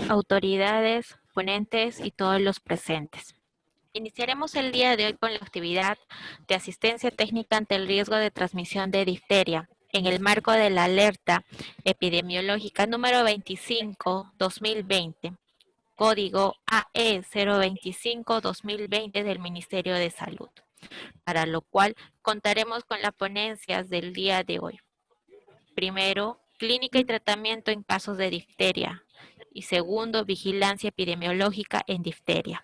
autoridades, ponentes y todos los presentes. Iniciaremos el día de hoy con la actividad de asistencia técnica ante el riesgo de transmisión de difteria en el marco de la alerta epidemiológica número 25-2020, código AE 025-2020 del Ministerio de Salud, para lo cual contaremos con las ponencias del día de hoy. Primero, clínica y tratamiento en casos de difteria. Y segundo, vigilancia epidemiológica en difteria.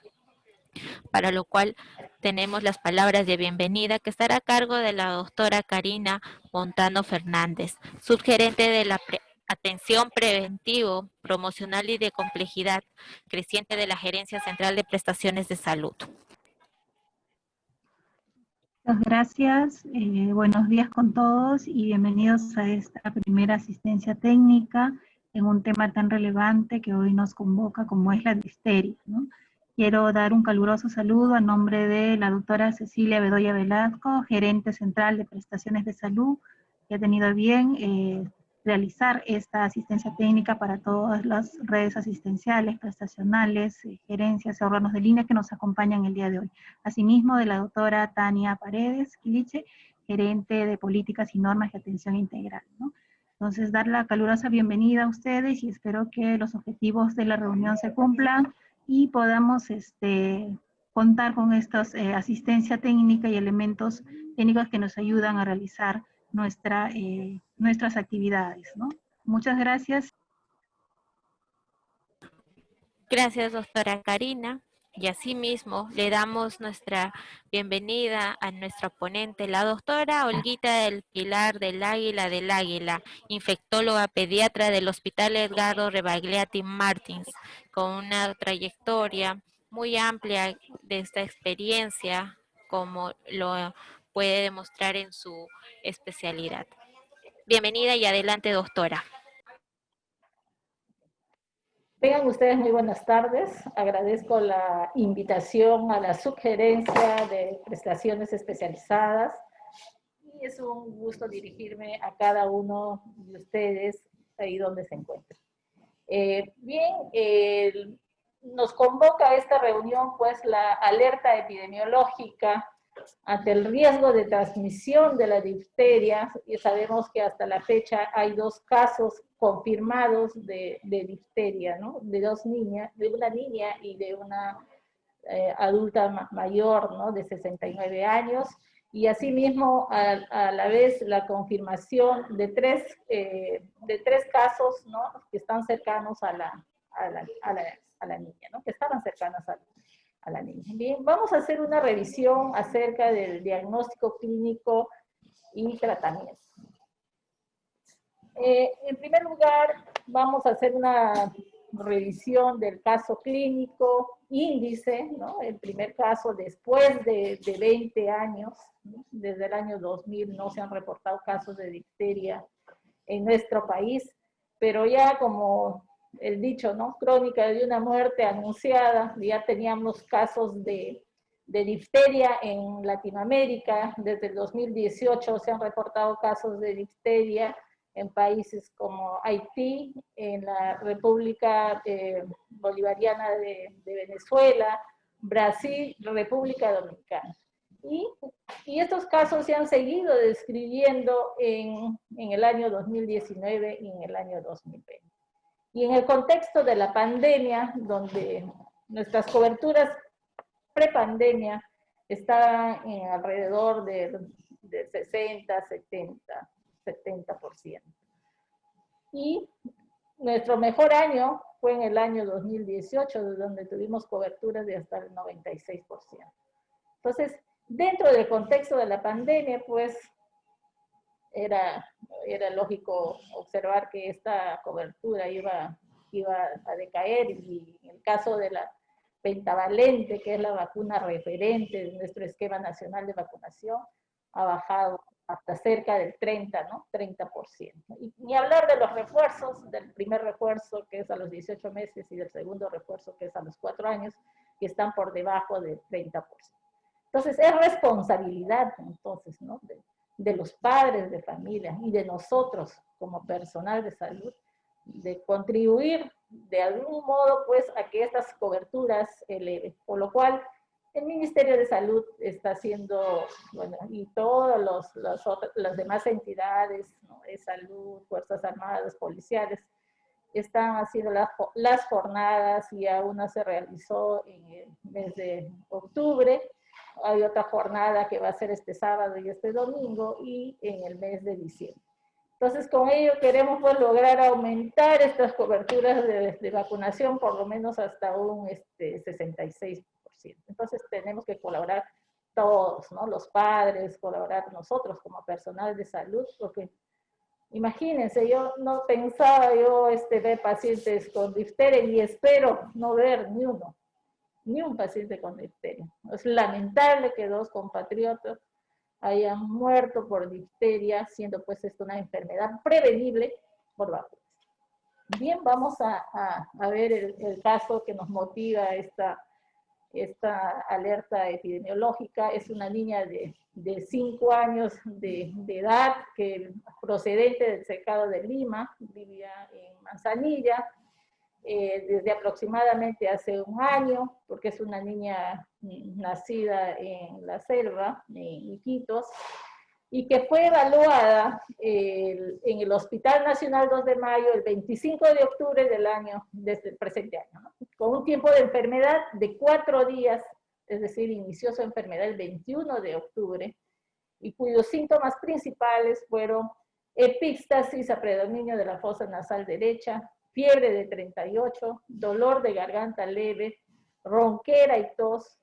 Para lo cual tenemos las palabras de bienvenida que estará a cargo de la doctora Karina Montano Fernández, subgerente de la atención preventivo, promocional y de complejidad creciente de la Gerencia Central de Prestaciones de Salud. Muchas gracias, buenos días con todos y bienvenidos a esta primera asistencia técnica en un tema tan relevante que hoy nos convoca como es la difteria, ¿no? Quiero dar un caluroso saludo a nombre de la doctora Cecilia Bedoya Velasco, gerente central de prestaciones de salud, que ha tenido bien realizar esta asistencia técnica para todas las redes asistenciales, prestacionales, gerencias y órganos de línea que nos acompañan el día de hoy. Asimismo, de la doctora Tania Paredes Quiliche, gerente de políticas y normas de atención integral, ¿no? Entonces, dar la calurosa bienvenida a ustedes y espero que los objetivos de la reunión se cumplan y podamos contar con esta asistencia técnica y elementos técnicos que nos ayudan a realizar nuestras actividades, ¿no? Muchas gracias. Gracias, doctora Karina. Y asimismo le damos nuestra bienvenida a nuestra ponente, la doctora Olguita del Pilar del Águila, infectóloga pediatra del Hospital Edgardo Rebagliati Martins, con una trayectoria muy amplia de esta experiencia, como lo puede demostrar en su especialidad. Bienvenida y adelante, doctora. Tengan ustedes muy buenas tardes. Agradezco la invitación a la subgerencia de prestaciones especializadas y es un gusto dirigirme a cada uno de ustedes ahí donde se encuentren. Nos convoca a esta reunión pues la alerta epidemiológica ante el riesgo de transmisión de la difteria, y sabemos que hasta la fecha hay 2 casos confirmados de difteria, ¿no? De 2 niñas, de una niña y de una adulta mayor, ¿no? De 69 años, y asimismo a la vez la confirmación de 3 casos, ¿no? Que están cercanos a la niña, ¿no? Que estaban cercanas a la niña. Bien, vamos a hacer una revisión acerca del diagnóstico clínico y tratamiento. En primer lugar, vamos a hacer una revisión del caso clínico, índice, ¿no? El primer caso después de 20 años, ¿no? Desde el año 2000 no se han reportado casos de difteria en nuestro país, pero ya como el dicho, ¿no? Crónica de una muerte anunciada, ya teníamos casos de difteria en Latinoamérica. Desde el 2018 se han reportado casos de difteria en países como Haití, en la República Bolivariana de Venezuela, Brasil, República Dominicana. Y estos casos se han seguido describiendo en el año 2019 y en el año 2020. Y en el contexto de la pandemia, donde nuestras coberturas prepandemia estaban en alrededor de 60, 70%. Y nuestro mejor año fue en el año 2018, donde tuvimos coberturas de hasta el 96%. Entonces, dentro del contexto de la pandemia, pues, era lógico observar que esta cobertura iba a decaer, y en el caso de la pentavalente, que es la vacuna referente de nuestro esquema nacional de vacunación, ha bajado hasta cerca del 30%, ¿no? 30%. Y ni hablar de los refuerzos, del primer refuerzo, que es a los 18 meses, y del segundo refuerzo, que es a los 4 años, que están por debajo del 30%. Entonces, es responsabilidad, entonces, ¿no? de los padres de familia y de nosotros como personal de salud, de contribuir de algún modo, pues, a que estas coberturas eleven. Por lo cual, el Ministerio de Salud está haciendo, bueno, y todas las demás entidades, ¿no?, de salud, Fuerzas Armadas, policiales, están haciendo las jornadas, y ya una se realizó en el mes de octubre, hay otra jornada que va a ser este sábado y este domingo, y en el mes de diciembre. Entonces, con ello queremos, pues, lograr aumentar estas coberturas de vacunación por lo menos hasta un 66%. Entonces, tenemos que colaborar todos, ¿no? Los padres, colaborar nosotros como personal de salud, porque imagínense, yo no pensaba ver pacientes con difteria, y espero no ver ni un paciente con difteria. Es lamentable que 2 compatriotas hayan muerto por difteria, siendo pues esto una enfermedad prevenible por vacunas. Bien, vamos a ver el caso que nos motiva esta alerta epidemiológica. Es una niña de 5 años de edad, que procedente del Cercado de Lima, vivía en Manzanilla, desde aproximadamente hace un año, porque es una niña nacida en la selva, en Iquitos, y que fue evaluada en el Hospital Nacional 2 de Mayo el 25 de octubre del año, desde el presente año, ¿no?, con un tiempo de enfermedad de 4 días, es decir, inició su enfermedad el 21 de octubre, y cuyos síntomas principales fueron epístasis a predominio de la fosa nasal derecha, fiebre de 38, dolor de garganta leve, ronquera y tos.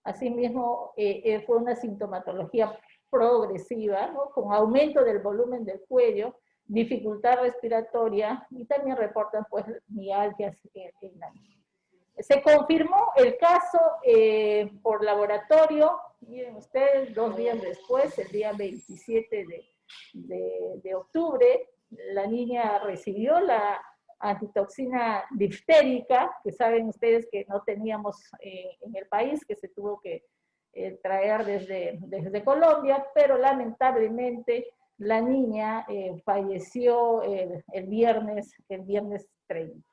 Asimismo, fue una sintomatología progresiva, ¿no?, con aumento del volumen del cuello, dificultad respiratoria, y también reportan, pues, mialgias en la niña. Se confirmó el caso por laboratorio, miren ustedes, 2 días después, el día 27 de octubre, la niña recibió la antitoxina diftérica, que saben ustedes que no teníamos en el país, que se tuvo que traer desde Colombia, pero lamentablemente la niña falleció el viernes 30.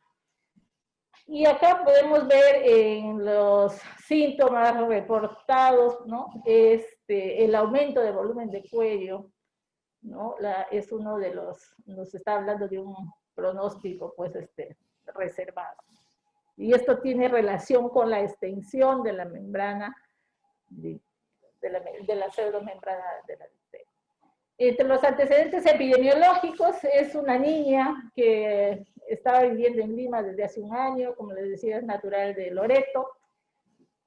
Y acá podemos ver en los síntomas reportados, ¿no?, el aumento de volumen de cuello, ¿no? Es uno de nos está hablando de un pronóstico, pues, reservado. Y esto tiene relación con la extensión de la membrana, de la pseudomembrana de la difteria. Entre los antecedentes epidemiológicos, es una niña que estaba viviendo en Lima desde hace un año, como les decía, es natural de Loreto,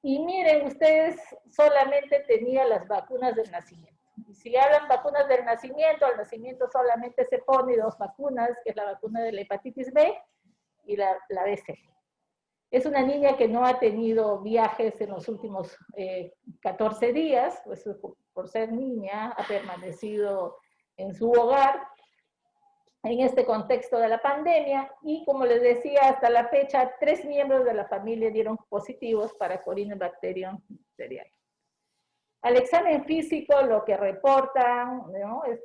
y miren ustedes, solamente tenía las vacunas del nacimiento. Y si hablan vacunas del nacimiento, al nacimiento solamente se pone 2 vacunas, que es la vacuna de la hepatitis B y la BCG. Es una niña que no ha tenido viajes en los últimos 14 días, pues por ser niña ha permanecido en su hogar en este contexto de la pandemia, y como les decía, hasta la fecha 3 miembros de la familia dieron positivos para Corynebacterium bacteriae. Al examen físico lo que reportan, ¿no?, es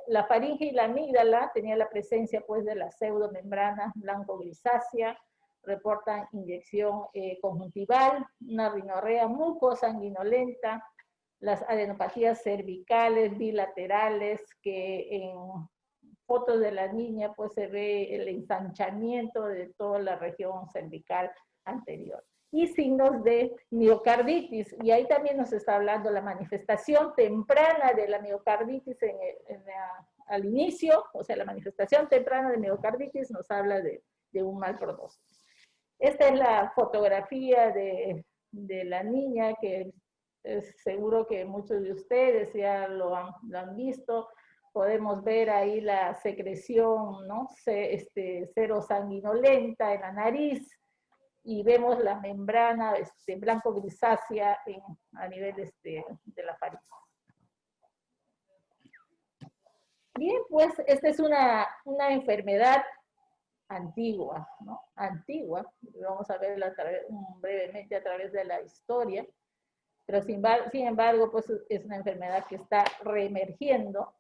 la faringe y la amígdala tenía la presencia, pues, de la pseudomembrana blanco-grisácea. Reportan inyección conjuntival, una rinorrea mucosanguinolenta, las adenopatías cervicales bilaterales, que en fotos de la niña, pues, se ve el ensanchamiento de toda la región cervical anterior, y signos de miocarditis. Y ahí también nos está hablando la manifestación temprana de la miocarditis al inicio, o sea, la manifestación temprana de miocarditis nos habla de un mal pronóstico. Esta es la fotografía de la niña, que seguro que muchos de ustedes ya lo han visto. Podemos ver ahí la secreción, ¿no?, serosanguinolenta en la nariz, y vemos la membrana blanco-grisácea a nivel de la faringe. Bien, pues esta es una enfermedad antigua, ¿no? Antigua, vamos a verla brevemente a través de la historia, pero sin embargo, pues es una enfermedad que está reemergiendo.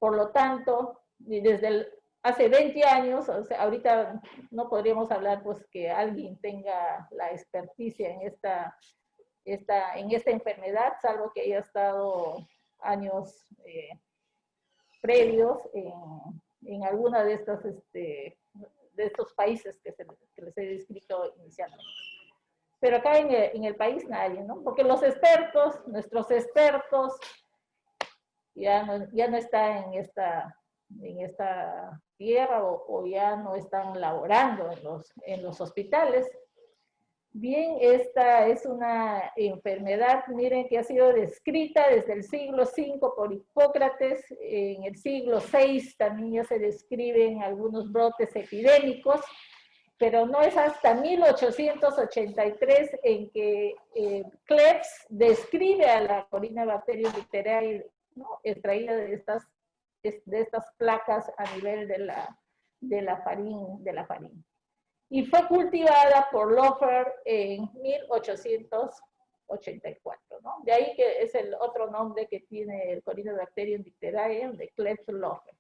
Por lo tanto, desde hace 20 años, o sea, ahorita no podríamos hablar pues que alguien tenga la experticia en esta enfermedad, salvo que haya estado años previos en alguna de estas de estos países que les he descrito inicialmente. Pero acá en el país nadie, ¿no? Porque los expertos, nuestros expertos, ya no están en esta tierra o ya no están laborando en los hospitales. Bien, esta es una enfermedad, miren, que ha sido descrita desde el siglo V por Hipócrates. En el siglo VI también ya se describen algunos brotes epidémicos, pero no es hasta 1883 en que Klebs describe a la Corynebacterium dicteriae, ¿no?, extraída de estas placas a nivel de la faringe. Y fue cultivada por Lofer en 1884, ¿no? De ahí que es el otro nombre que tiene el Corynebacterium dicteriae de Klebs-Lofer.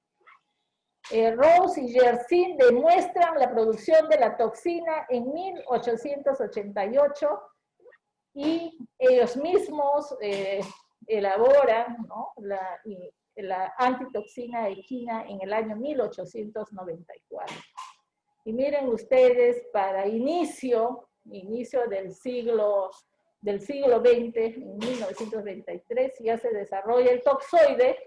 Rose y Yersin demuestran la producción de la toxina en 1888 y ellos mismos elaboran, ¿no?, la antitoxina equina en el año 1894. Y miren ustedes, para inicio del siglo XX, en 1923, ya se desarrolla el toxoide,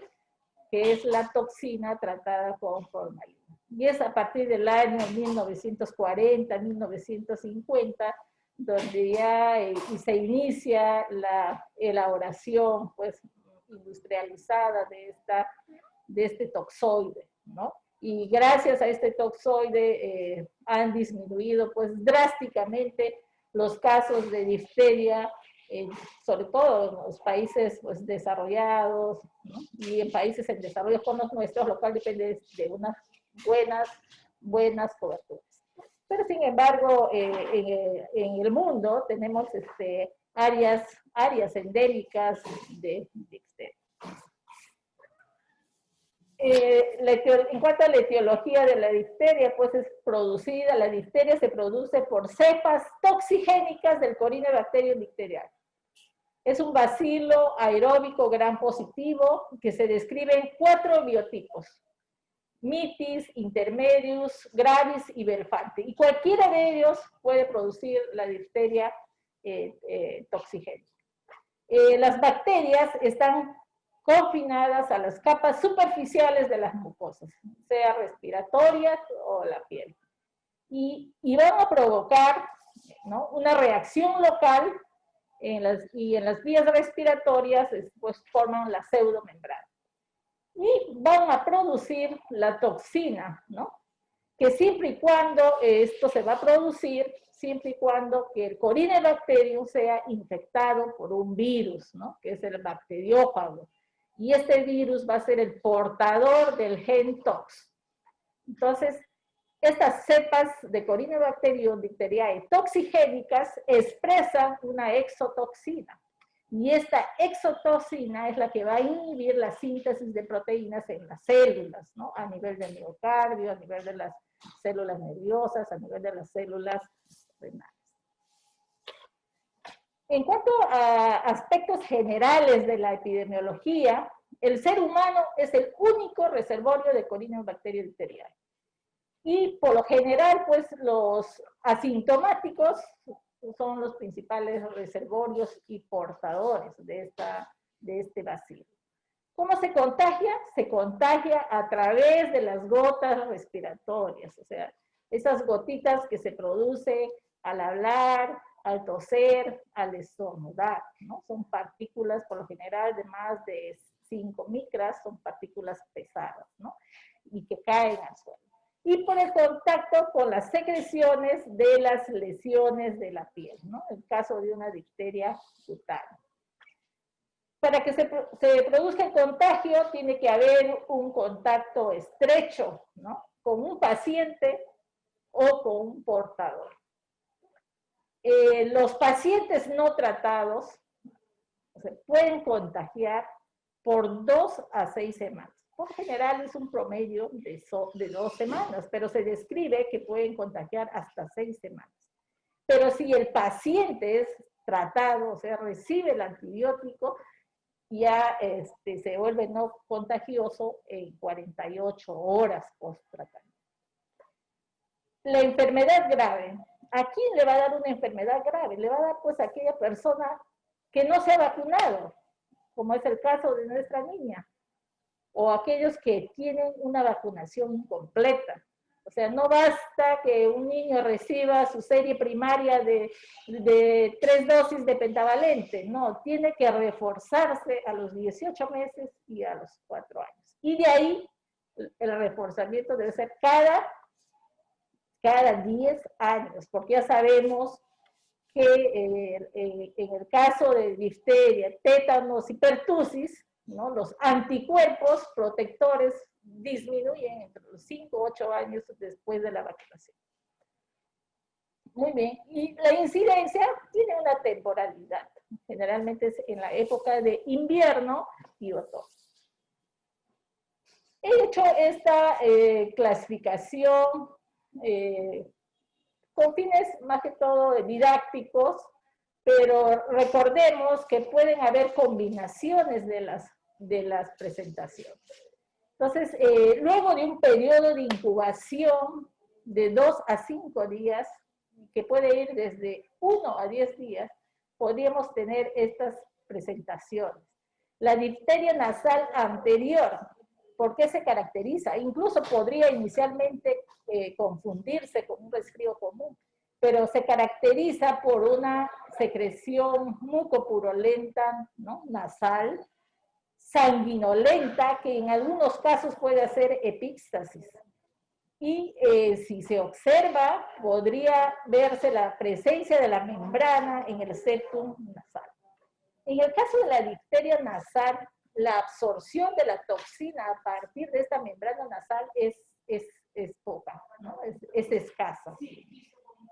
que es la toxina tratada con formalina. Y es a partir del año 1940, 1950, donde ya se inicia la elaboración pues, industrializada de este toxoide, ¿no? Y gracias a este toxoide han disminuido pues drásticamente los casos de difteria, sobre todo en los países pues, desarrollados, ¿no?, y en países en desarrollo como los nuestros, lo cual depende de unas buenas coberturas. Pero sin embargo, en el mundo tenemos áreas endémicas de difteria. En cuanto a la etiología de la difteria, pues la difteria se produce por cepas toxigénicas del Corynebacterium dicteriae. Es un bacilo aeróbico gram positivo que se describe en 4 biotipos: mitis, intermedius, gravis y belfante. Y cualquiera de ellos puede producir la difteria toxigénica. Las bacterias están confinadas a las capas superficiales de las mucosas, sea respiratorias o la piel. Y van a provocar, ¿no?, una reacción local y en las vías respiratorias pues, forman la pseudomembrana. Y van a producir la toxina, ¿no?, que siempre y cuando esto se va a producir, siempre y cuando que el Corynebacterium sea infectado por un virus, ¿no?, que es el bacteriófago. Y este virus va a ser el portador del gen tox. Entonces, estas cepas de Corynebacterium dicteriae toxigénicas expresan una exotoxina. Y esta exotoxina es la que va a inhibir la síntesis de proteínas en las células, ¿no?, a nivel del miocardio, a nivel de las células nerviosas, a nivel de las células renales. En cuanto a aspectos generales de la epidemiología, el ser humano es el único reservorio de Corynebacterium dicteriae. Y por lo general, pues los asintomáticos son los principales reservorios y portadores de este bacilo. ¿Cómo se contagia? Se contagia a través de las gotas respiratorias, o sea, esas gotitas que se producen al hablar, al toser, al estornudar, ¿no? Son partículas, por lo general, de más de 5 micras, son partículas pesadas, ¿no?, y que caen al suelo. Y por el contacto con las secreciones de las lesiones de la piel, ¿no?, en el caso de una difteria cutánea. Para que se produzca el contagio, tiene que haber un contacto estrecho, ¿no?, con un paciente o con un portador. Los pacientes no tratados se pueden contagiar por 2 a 6 semanas. Por general es un promedio de 2 semanas, pero se describe que pueden contagiar hasta 6 semanas. Pero si el paciente es tratado, o sea, recibe el antibiótico, ya se vuelve no contagioso en 48 horas post-tratamiento. La enfermedad grave. ¿A quién le va a dar una enfermedad grave? Le va a dar pues a aquella persona que no se ha vacunado, como es el caso de nuestra niña, o aquellos que tienen una vacunación incompleta. O sea, no basta que un niño reciba su serie primaria de 3 dosis de pentavalente, no, tiene que reforzarse a los 18 meses y a los 4 años. Y de ahí el reforzamiento debe ser cada 10 años, porque ya sabemos que en el caso de difteria, tétanos y pertusis, ¿no? Los anticuerpos protectores disminuyen entre los 5 o 8 años después de la vacunación. Muy bien, y la incidencia tiene una temporalidad, generalmente es en la época de invierno y otoño. He hecho esta clasificación con fines más que todo didácticos, pero recordemos que pueden haber combinaciones de las presentaciones. Entonces, luego de un periodo de incubación de 2 a 5 días, que puede ir desde 1 a 10 días, podríamos tener estas presentaciones. La difteria nasal anterior, ¿por qué se caracteriza? Incluso podría inicialmente confundirse con un resfrío común, pero se caracteriza por una secreción mucopurulenta, ¿no? Nasal, sanguinolenta, que en algunos casos puede hacer epíxtasis. Y si se observa, podría verse la presencia de la membrana en el septum nasal. En el caso de la difteria nasal, la absorción de la toxina a partir de esta membrana nasal es poca, ¿no? Es escasa.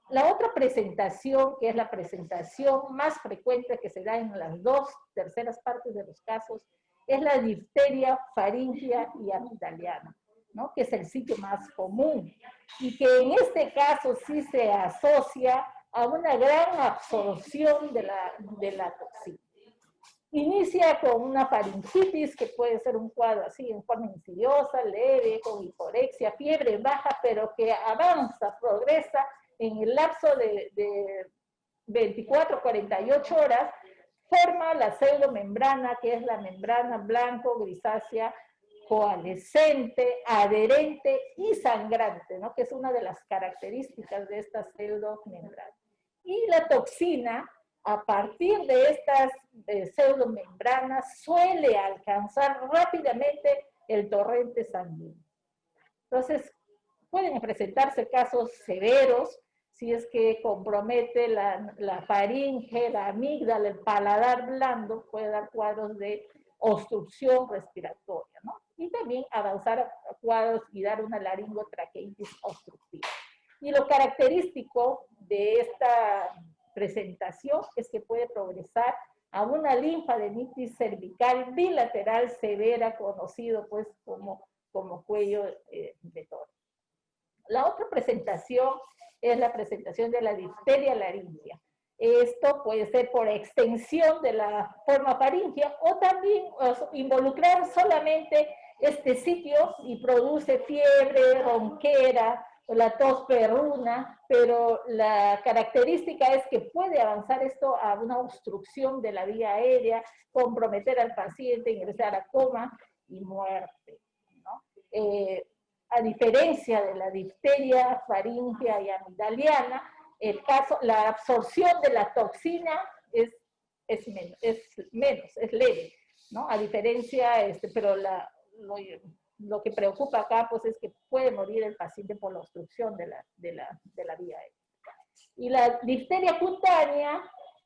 La otra presentación, que es la presentación más frecuente que se da en las 2/3 partes de los casos, es la difteria faríngea y amigdaliana, ¿no? Que es el sitio más común y que en este caso sí se asocia a una gran absorción de la toxina. Inicia con una faringitis, que puede ser un cuadro así en forma insidiosa, leve, con hiporexia, fiebre baja, pero que avanza, progresa en el lapso de 24 a 48 horas, forma la pseudomembrana, que es la membrana blanco-grisácea coalescente, adherente y sangrante, ¿no? Que es una de las características de esta pseudomembrana. Y la toxina, a partir de estas pseudomembranas, suele alcanzar rápidamente el torrente sanguíneo. Entonces, pueden presentarse casos severos, si es que compromete la faringe, la amígdala, el paladar blando, puede dar cuadros de obstrucción respiratoria, ¿no? Y también avanzar a cuadros y dar una laringotraqueitis obstructiva. Y lo característico de esta presentación es que puede progresar a una linfadenitis cervical bilateral severa, conocido pues como cuello de toro. La otra presentación es la presentación de la difteria laringea. Esto puede ser por extensión de la forma faríngea o también involucrar solamente este sitio y produce fiebre, ronquera, la tos perruna, pero la característica es que puede avanzar esto a una obstrucción de la vía aérea, comprometer al paciente, ingresar a coma y muerte, ¿no? A diferencia de la difteria faríngea y amigdaliana, la absorción de la toxina es leve, ¿no? A diferencia, pero lo que preocupa acá, pues, es que puede morir el paciente por la obstrucción de la vía aérea. Y la difteria cutánea,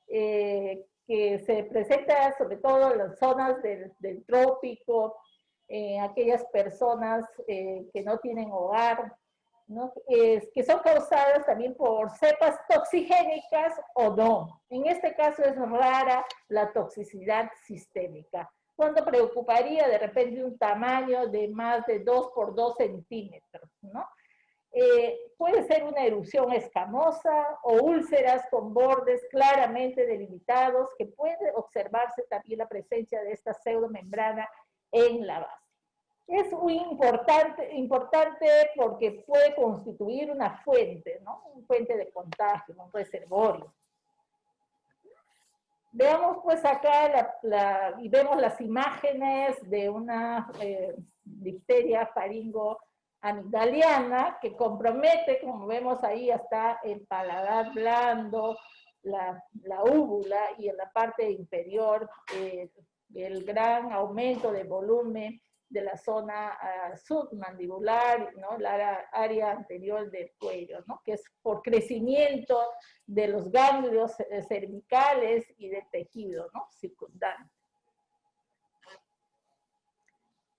que se presenta sobre todo en las zonas del trópico, aquellas personas que no tienen hogar, ¿no? Que son causadas también por cepas toxigénicas o no. En este caso es rara la toxicidad sistémica. cuando preocuparía de repente un tamaño de más de 2 por 2 centímetros, ¿no? Puede ser una erupción escamosa o úlceras con bordes claramente delimitados, que puede observarse también la presencia de esta pseudomembrana en la base. Es muy importante porque puede constituir una fuente, ¿no? Una fuente de contagio, un reservorio. Veamos pues acá y vemos las imágenes de una difteria faringoamigdaliana que compromete, como vemos ahí, hasta el paladar blando, la úvula y en la parte inferior el gran aumento de volumen de la zona submandibular, ¿no? La área anterior del cuello, ¿no? Que es por crecimiento de los ganglios cervicales y del tejido, ¿no? Circundante.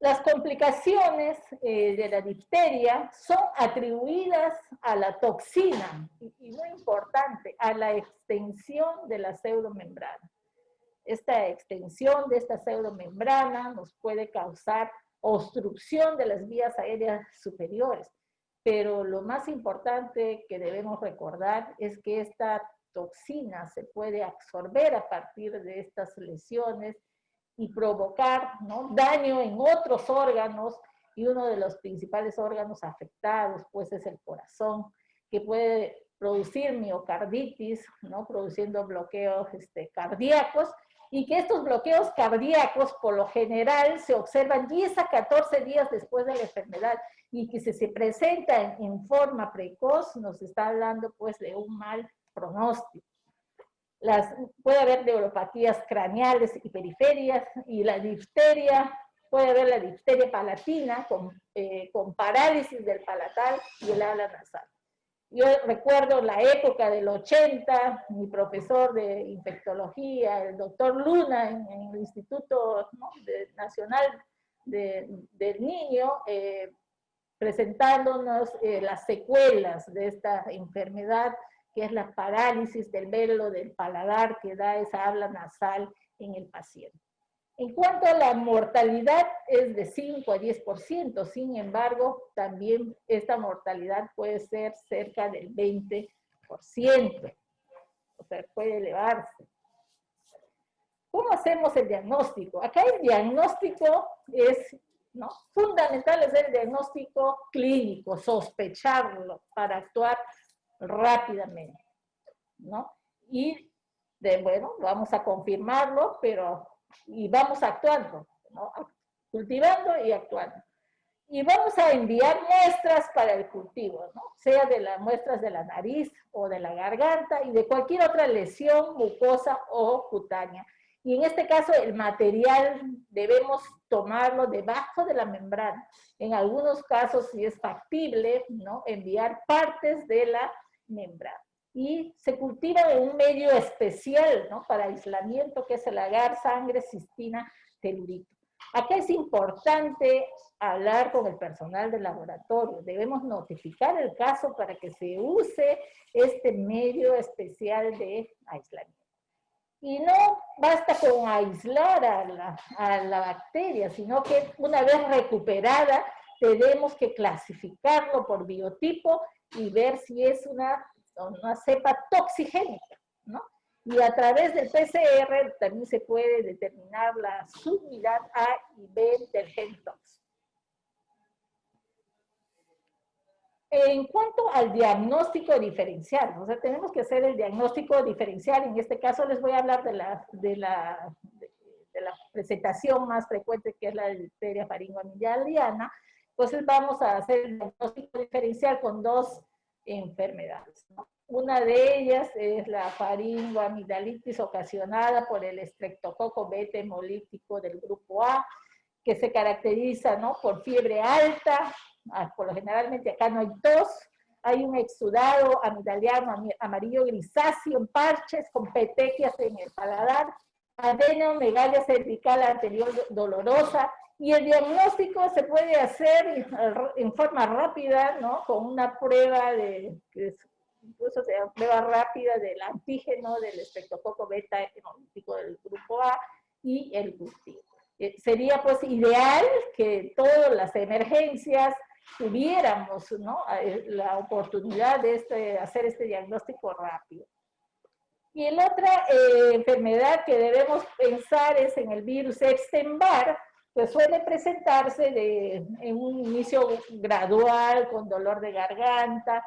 Las complicaciones de la difteria son atribuidas a la toxina, y muy importante, a la extensión de la pseudomembrana. Esta extensión de esta pseudomembrana nos puede causar obstrucción de las vías aéreas superiores, pero lo más importante que debemos recordar es que esta toxina se puede absorber a partir de estas lesiones y provocar, ¿no?, daño en otros órganos, y uno de los principales órganos afectados pues es el corazón, que puede producir miocarditis, ¿no?, produciendo bloqueos cardíacos, y que estos bloqueos cardíacos por lo general se observan 10 a 14 días después de la enfermedad, y que si se presentan en forma precoz nos está hablando pues de un mal pronóstico. Puede haber neuropatías craneales y periferias, y la difteria, puede haber la difteria palatina con parálisis del palatal y el habla nasal. Yo recuerdo la época del 80, mi profesor de infectología, el doctor Luna, en el Instituto, ¿no?, Nacional del Niño, presentándonos las secuelas de esta enfermedad, que es la parálisis del velo del paladar, que da esa habla nasal en el paciente. En cuanto a la mortalidad, es de 5 a 10%, sin embargo, también esta mortalidad puede ser cerca del 20%, o sea, puede elevarse. ¿Cómo hacemos el diagnóstico? Acá el diagnóstico es, ¿no?, fundamental, es el diagnóstico clínico, sospecharlo para actuar rápidamente, ¿no? Y, bueno, vamos a confirmarlo, y vamos actuando, ¿no?, cultivando y actuando. Y vamos a enviar muestras para el cultivo, ¿no?, sea de las muestras de la nariz o de la garganta y de cualquier otra lesión mucosa o cutánea. Y en este caso el material debemos tomarlo debajo de la membrana. En algunos casos, si es factible, ¿no?, enviar partes de la membrana. Y se cultiva en un medio especial, ¿no?, para aislamiento, que es el agar, sangre, cistina, telurito. Acá es importante hablar con el personal del laboratorio. Debemos notificar el caso para que se use este medio especial de aislamiento. Y no basta con aislar a la bacteria, sino que una vez recuperada tenemos que clasificarlo por biotipo y ver si es una cepa toxigénica, ¿no? Y a través del PCR también se puede determinar la subunidad A y B del gen tox. En cuanto al diagnóstico diferencial, o sea, tenemos que hacer el diagnóstico diferencial. En este caso les voy a hablar de la presentación más frecuente, que es la difteria faringoamigdaliana. Entonces vamos a hacer el diagnóstico diferencial con dos enfermedades, ¿no? Una de ellas es la faringoamigdalitis ocasionada por el estreptococo beta hemolítico del grupo A, que se caracteriza, ¿no?, por fiebre alta. Por lo generalmente acá no hay tos, hay un exudado amigdaliano amarillo grisáceo en parches con petequias en el paladar, adenomegalia cervical anterior dolorosa, y el diagnóstico se puede hacer en forma rápida, ¿no?, con una prueba incluso se llama prueba rápida del antígeno del estreptococo beta hemolítico del grupo A y el cultivo. Sería pues ideal que todas las emergencias tuviéramos, ¿no?, la oportunidad de hacer este diagnóstico rápido. Y la otra enfermedad que debemos pensar es en el virus Epstein-Barr, pues suele presentarse en un inicio gradual, con dolor de garganta,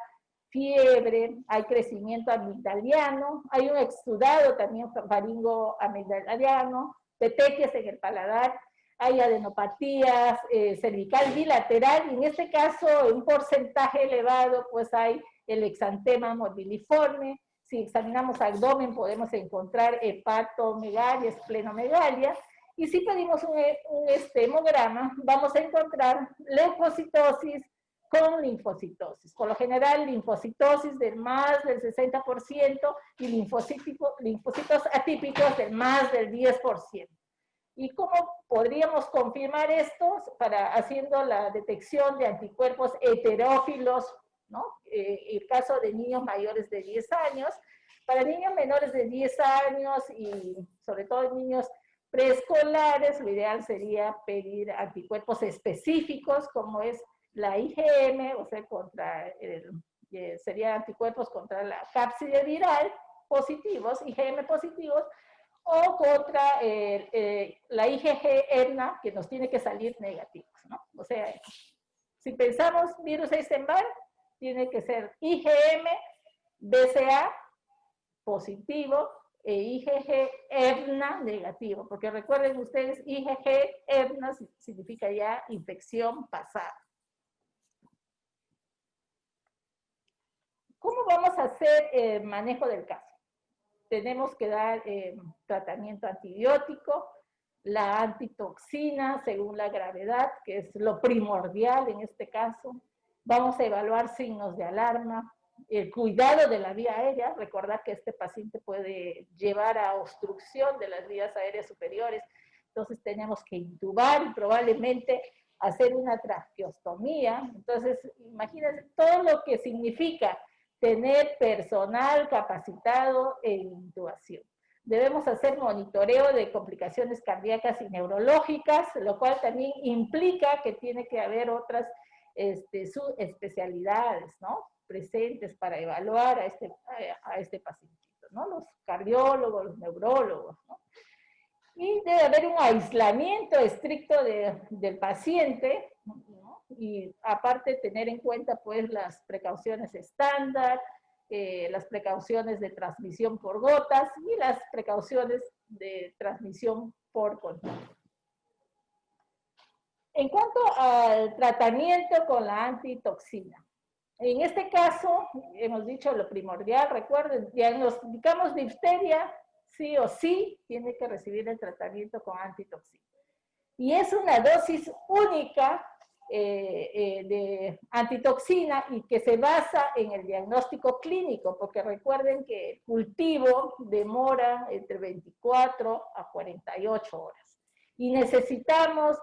fiebre, hay crecimiento amigdaliano, hay un exudado también faringo amigdaliano, petequias en el paladar, hay adenopatías cervical bilateral, y en este caso, en un porcentaje elevado, pues hay el exantema morbiliforme. Si examinamos abdomen, podemos encontrar hepatomegalia, esplenomegalia, y si pedimos un hemograma, vamos a encontrar leucocitosis con linfocitosis. Por lo general, linfocitosis de más del 60% y linfocitos atípicos de más del 10%. ¿Y cómo podríamos confirmar esto? Haciendo la detección de anticuerpos heterófilos, ¿no? El caso de niños mayores de 10 años. Para niños menores de 10 años y sobre todo niños preescolares, lo ideal sería pedir anticuerpos específicos, como es la IgM, o sea, serían anticuerpos contra la cápside viral positivos, IgM positivos, o contra la IgG-ERNA, que nos tiene que salir negativos, ¿no? O sea, si pensamos virus Epstein-Barr, tiene que ser IgM, BCA positivo e IgG-ERNA negativo, porque recuerden ustedes, IgG-ERNA significa ya infección pasada. ¿Cómo vamos a hacer el manejo del caso? Tenemos que dar tratamiento antibiótico, la antitoxina según la gravedad, que es lo primordial en este caso. Vamos a evaluar signos de alarma, el cuidado de la vía aérea, recordar que este paciente puede llevar a obstrucción de las vías aéreas superiores, entonces tenemos que intubar y probablemente hacer una traqueostomía. Entonces, imagínense todo lo que significa tener personal capacitado en intubación. Debemos hacer monitoreo de complicaciones cardíacas y neurológicas, lo cual también implica que tiene que haber otras subespecialidades, ¿no?, presentes para evaluar a este pacientito, ¿no? Los cardiólogos, los neurólogos, ¿no? Y debe haber un aislamiento estricto del paciente, ¿no? Y aparte tener en cuenta pues las precauciones estándar, las precauciones de transmisión por gotas y las precauciones de transmisión por contacto. En cuanto al tratamiento con la antitoxina, en este caso hemos dicho lo primordial, recuerden, diagnosticamos difteria, sí o sí tiene que recibir el tratamiento con antitoxina. Y es una dosis única de antitoxina y que se basa en el diagnóstico clínico, porque recuerden que el cultivo demora entre 24 a 48 horas. Y necesitamos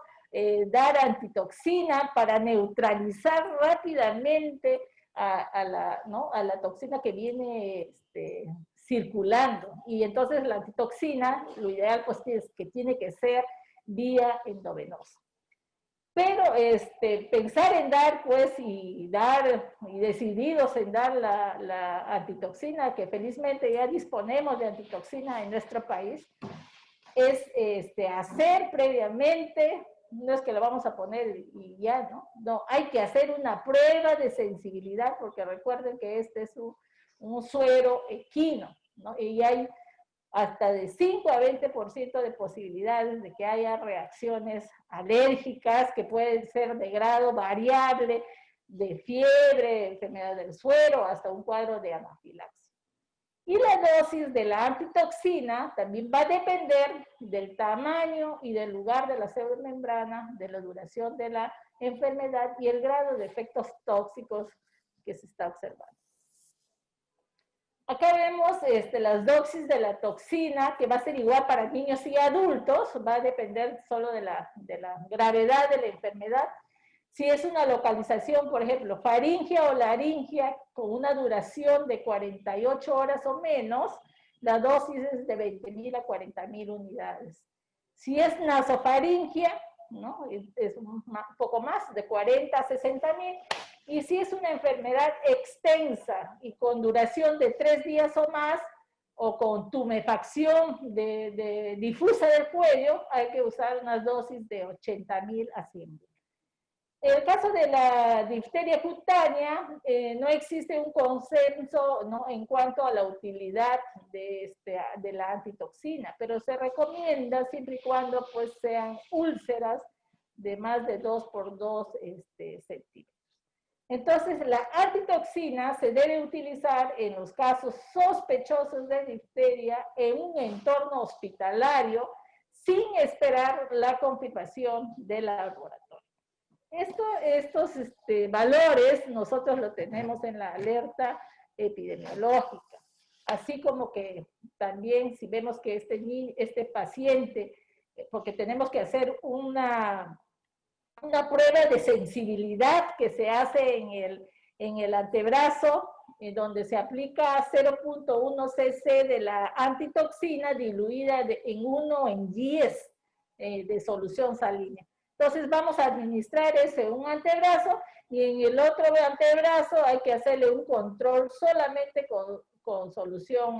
dar antitoxina para neutralizar rápidamente a la toxina que viene circulando. Y entonces la antitoxina, lo ideal pues es que tiene que ser vía endovenosa. Pero pensar en dar, pues, y decididos en dar la antitoxina, que felizmente ya disponemos de antitoxina en nuestro país, es hacer previamente, no es que lo vamos a poner y ya, ¿no? No, hay que hacer una prueba de sensibilidad, porque recuerden que este es un suero equino, ¿no? Y hay hasta de 5 a 20% de posibilidades de que haya reacciones alérgicas que pueden ser de grado variable, de fiebre, enfermedad del suero, hasta un cuadro de anafilaxia. Y la dosis de la antitoxina también va a depender del tamaño y del lugar de la pseudomembrana, de la duración de la enfermedad y el grado de efectos tóxicos que se está observando. Acá vemos las dosis de la toxina, que va a ser igual para niños y adultos, va a depender solo de la gravedad de la enfermedad. Si es una localización, por ejemplo, faringia o laringia, con una duración de 48 horas o menos, la dosis es de 20.000 a 40.000 unidades. Si es nasofaringia, ¿no? Es un poco más, de 40 a 60.000. Y si es una enfermedad extensa y con duración de 3 días o más, o con tumefacción difusa del cuello, hay que usar unas dosis de 80.000 a 100.000. En el caso de la difteria cutánea, no existe un consenso, ¿no?, en cuanto a la utilidad de la antitoxina, pero se recomienda siempre y cuando pues, sean úlceras de más de 2 por 2 centímetros. Entonces, la antitoxina se debe utilizar en los casos sospechosos de difteria en un entorno hospitalario sin esperar la confirmación del laboratorio. Estos valores nosotros lo tenemos en la alerta epidemiológica, así como que también si vemos que este paciente, porque tenemos que hacer una prueba de sensibilidad que se hace en el antebrazo, en donde se aplica 0.1 cc de la antitoxina diluida en 1 en 10 de solución salina. Entonces vamos a administrar eso en un antebrazo y en el otro antebrazo hay que hacerle un control solamente con solución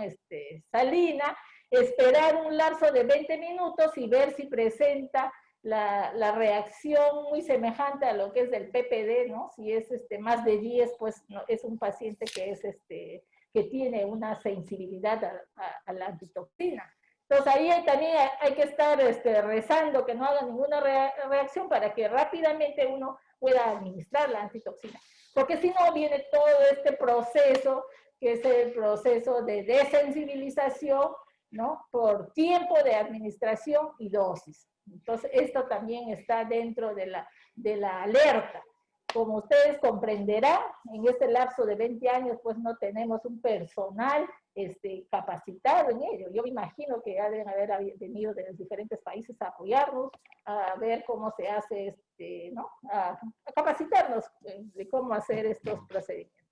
salina, esperar un lapso de 20 minutos y ver si presenta la reacción muy semejante a lo que es del PPD, ¿no? Si es más de 10, pues no, es un paciente que tiene una sensibilidad a la antitoxina. Entonces ahí también hay que estar rezando que no haga ninguna reacción para que rápidamente uno pueda administrar la antitoxina. Porque si no viene todo este proceso, que es el proceso de desensibilización, ¿no?, por tiempo de administración y dosis. Entonces esto también está dentro de la alerta. Como ustedes comprenderán, en este lapso de 20 años, pues no tenemos un personal capacitado en ello. Yo me imagino que ya deben haber venido de los diferentes países a apoyarnos, a ver cómo se hace, ¿no?, a capacitarnos de cómo hacer estos procedimientos.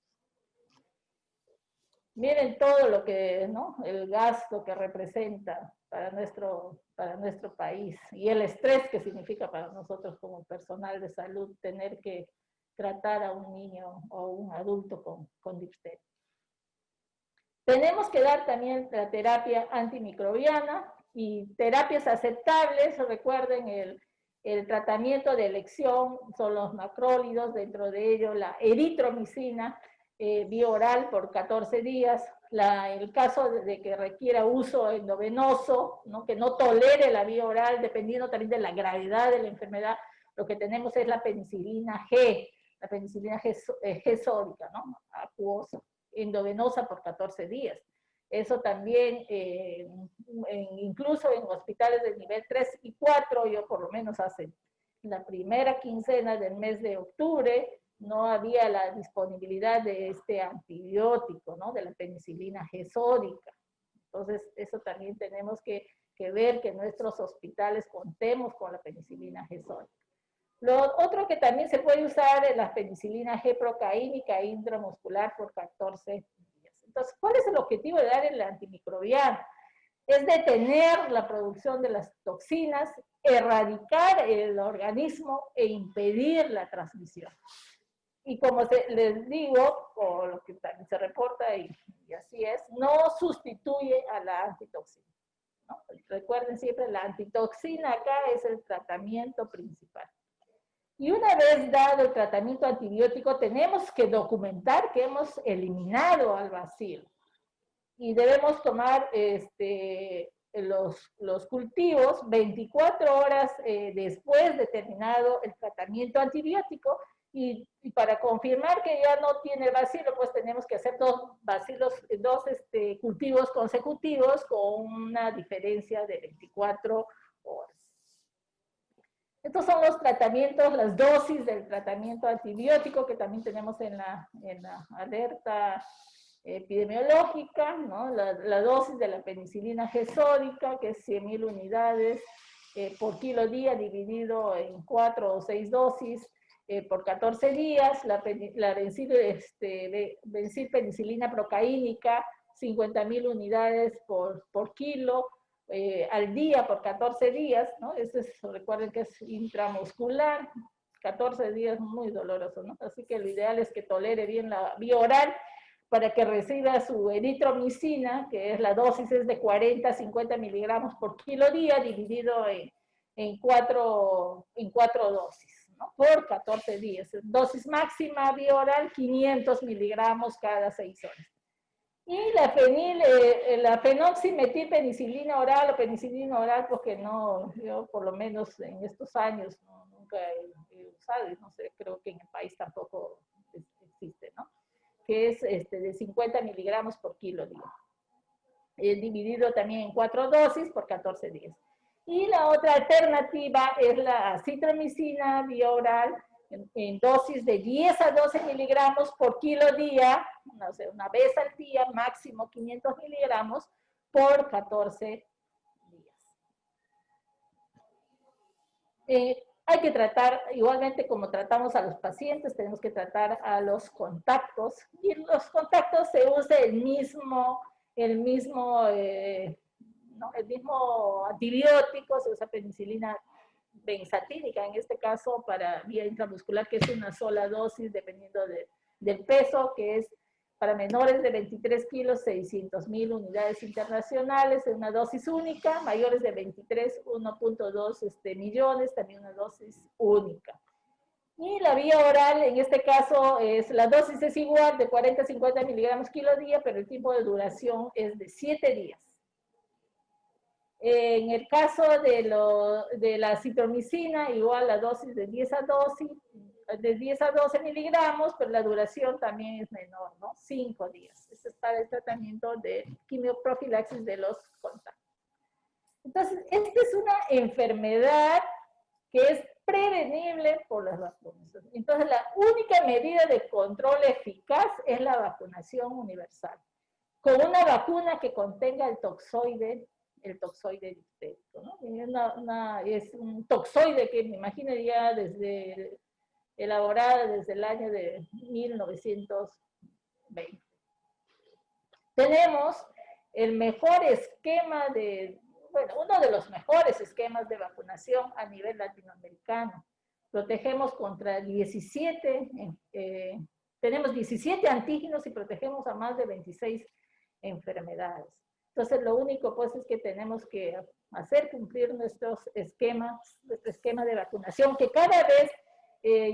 Miren todo lo que, ¿no?, el gasto que representa para nuestro país y el estrés que significa para nosotros como personal de salud tener que tratar a un niño o un adulto con difteria. Tenemos que dar también la terapia antimicrobiana y terapias aceptables. Recuerden, el tratamiento de elección son los macrólidos, dentro de ello la eritromicina, vía oral por 14 días. El caso de que requiera uso endovenoso, ¿no?, que no tolere la vía oral, dependiendo también de la gravedad de la enfermedad, lo que tenemos es la penicilina G, la penicilina G sódica, ¿no?, acuosa, endovenosa por 14 días. Eso también, incluso en hospitales de nivel 3 y 4, yo por lo menos hace la primera quincena del mes de octubre, no había la disponibilidad de este antibiótico, ¿no?, de la penicilina G sódica. Entonces, eso también tenemos que ver que en nuestros hospitales contemos con la penicilina G sódica. Lo otro que también se puede usar es la penicilina G procaínica intramuscular por 14 días. Entonces, ¿cuál es el objetivo de dar el antimicrobiano? Es detener la producción de las toxinas, erradicar el organismo e impedir la transmisión. Y como les digo, o lo que también se reporta, y así es, no sustituye a la antitoxina, ¿no? Recuerden siempre, la antitoxina acá es el tratamiento principal. Y una vez dado el tratamiento antibiótico, tenemos que documentar que hemos eliminado al bacilo. Y debemos tomar los cultivos 24 horas después de terminado el tratamiento antibiótico. Y para confirmar que ya no tiene bacilo, pues tenemos que hacer dos cultivos consecutivos con una diferencia de 24 horas. Estos son los tratamientos, las dosis del tratamiento antibiótico que también tenemos en la alerta epidemiológica, ¿no? La dosis de la penicilina G sódica, que es 100.000 unidades por kilo día, dividido en 4 o 6 dosis por 14 días. La bencilpenicilina procaínica, 50.000 unidades por kilo, al día por 14 días, ¿no? Eso es, recuerden que es intramuscular, 14 días muy doloroso, ¿no? Así que lo ideal es que tolere bien la vía oral para que reciba su eritromicina, que es la dosis es de 40 a 50 miligramos por kilo día, dividido en cuatro dosis, ¿no? Por 14 días. Dosis máxima vía oral, 500 miligramos cada 6 horas. Y la fenoximetilpenicilina oral o penicilina oral, porque no, yo por lo menos en estos años nunca he usado, y no sé, creo que en el país tampoco existe, ¿no? Que es de 50 miligramos por kilo día. Dividido también en 4 dosis por 14 días. Y la otra alternativa es la acitromicina vía oral en dosis de 10 a 12 miligramos por kilo día, no sé, una vez al día, máximo 500 miligramos por 14 días. Hay que tratar, igualmente como tratamos a los pacientes, tenemos que tratar a los contactos, y en los contactos se usa el mismo antibiótico, se usa penicilina benzatínica, en este caso para vía intramuscular, que es una sola dosis dependiendo del peso, que es para menores de 23 kilos, 600,000 unidades internacionales, en una dosis única, mayores de 23, 1.2 millones, también una dosis única. Y la vía oral, en este caso, la dosis es igual, de 40 a 50 miligramos kilo día, pero el tiempo de duración es de 7 días. En el caso de la acitromicina, igual la dosis de 10 a 12 miligramos, pero la duración también es menor, ¿no? 5 días. Este es para el tratamiento de quimioprofilaxis de los contactos. Entonces, esta es una enfermedad que es prevenible por las vacunas. Entonces, la única medida de control eficaz es la vacunación universal, con una vacuna que contenga el toxoide difterico, ¿no? Es un toxoide que me imagino ya elaborada desde el año de 1920. Tenemos el mejor esquema uno de los mejores esquemas de vacunación a nivel latinoamericano. Protegemos contra 17, tenemos 17 antígenos y protegemos a más de 26 enfermedades. Entonces, lo único, pues, es que tenemos que hacer cumplir nuestro esquema de vacunación, que cada vez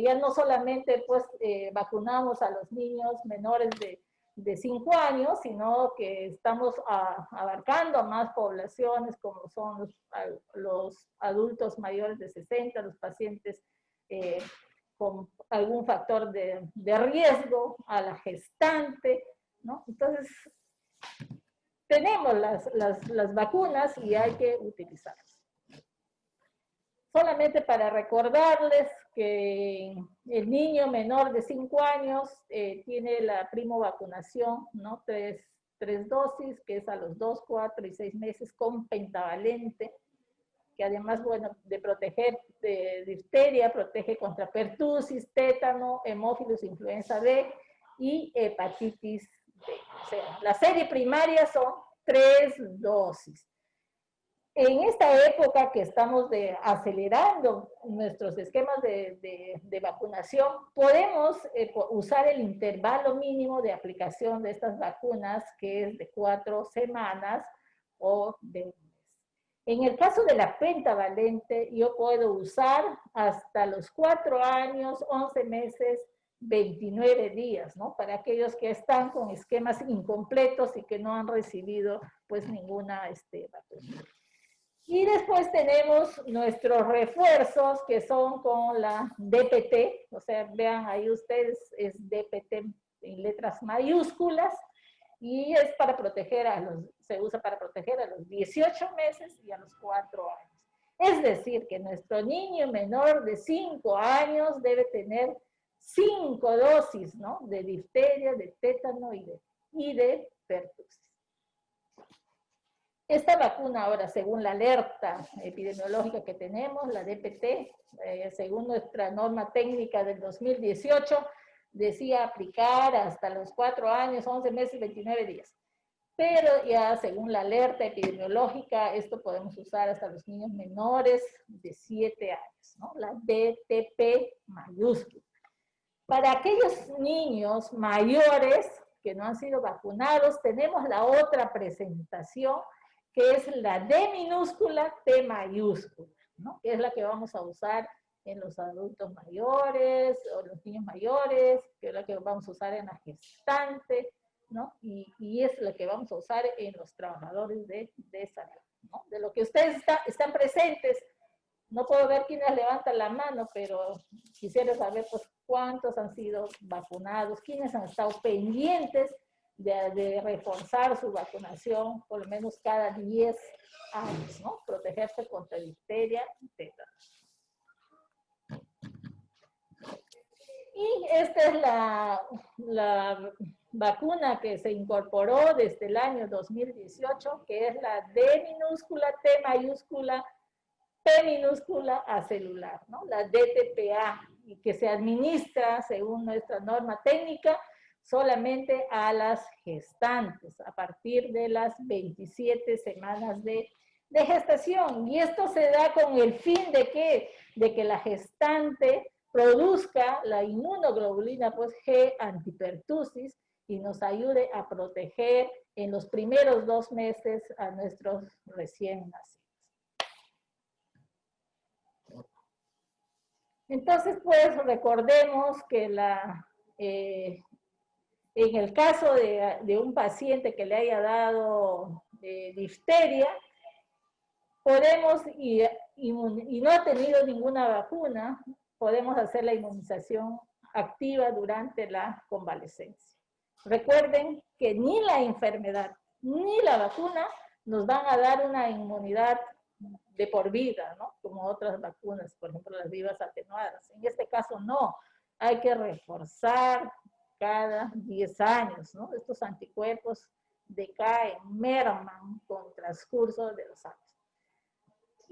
ya no solamente, pues, vacunamos a los niños menores de 5 años, sino que estamos abarcando a más poblaciones, como son los adultos mayores de 60, los pacientes con algún factor de riesgo, a la gestante, ¿no? Entonces, tenemos las vacunas y hay que utilizarlas. Solamente para recordarles que el niño menor de 5 años tiene la primovacunación, ¿no? Tres dosis, que es a los 2, 4 y 6 meses con pentavalente, que además, bueno, de proteger de difteria, protege contra pertusis, tétano, hemófilos, influenza B y hepatitis B. O sea, la serie primaria son 3 dosis. En esta época que estamos acelerando nuestros esquemas de vacunación, podemos usar el intervalo mínimo de aplicación de estas vacunas, que es de 4 semanas o de un mes. En el caso de la pentavalente, yo puedo usar hasta los 4 años, 11 meses, 29 días, ¿no? Para aquellos que están con esquemas incompletos y que no han recibido, pues, ninguna vacuna. Y después tenemos nuestros refuerzos, que son con la DPT, o sea, vean ahí ustedes, es DPT en letras mayúsculas, y es para proteger se usa para proteger a los 18 meses y a los 4 años. Es decir, que nuestro niño menor de 5 años debe tener 5 dosis, ¿no? De difteria, de tétano y de pertusis. Esta vacuna ahora, según la alerta epidemiológica que tenemos, la DPT, según nuestra norma técnica del 2018, decía aplicar hasta los 4 años, 11 meses, 29 días. pero ya según la alerta epidemiológica, esto podemos usar hasta los niños menores de 7 años, ¿no? La DTP mayúscula. Para aquellos niños mayores que no han sido vacunados, tenemos la otra presentación, que es la D minúscula, T mayúscula, ¿no? Que es la que vamos a usar en los adultos mayores o los niños mayores, que es la que vamos a usar en la gestante, ¿no? Y es la que vamos a usar en los trabajadores de salud, ¿no? De lo que ustedes están presentes, no puedo ver quiénes levantan la mano, pero quisiera saber pues, cuántos han sido vacunados, quiénes han estado pendientes de reforzar su vacunación por lo menos cada 10 años, ¿no? Protegerse contra difteria y tétanos. Y esta es la vacuna que se incorporó desde el año 2018, que es la D minúscula, T mayúscula, P minúscula acelular, ¿no? La DTPA, y que se administra, según nuestra norma técnica, solamente a las gestantes, a partir de las 27 semanas de gestación. Y esto se da con el fin de que la gestante produzca la inmunoglobulina pues, G antipertusis y nos ayude a proteger en los primeros 2 meses a nuestros recién nacidos. Entonces, pues, recordemos que en el caso de un paciente que le haya dado difteria, podemos, y no ha tenido ninguna vacuna, podemos hacer la inmunización activa durante la convalecencia. Recuerden que ni la enfermedad ni la vacuna nos van a dar una inmunidad de por vida, ¿no? Como otras vacunas, por ejemplo, las vivas atenuadas. En este caso no, hay que reforzar cada 10 años, ¿no? Estos anticuerpos decaen, merman con el transcurso de los años.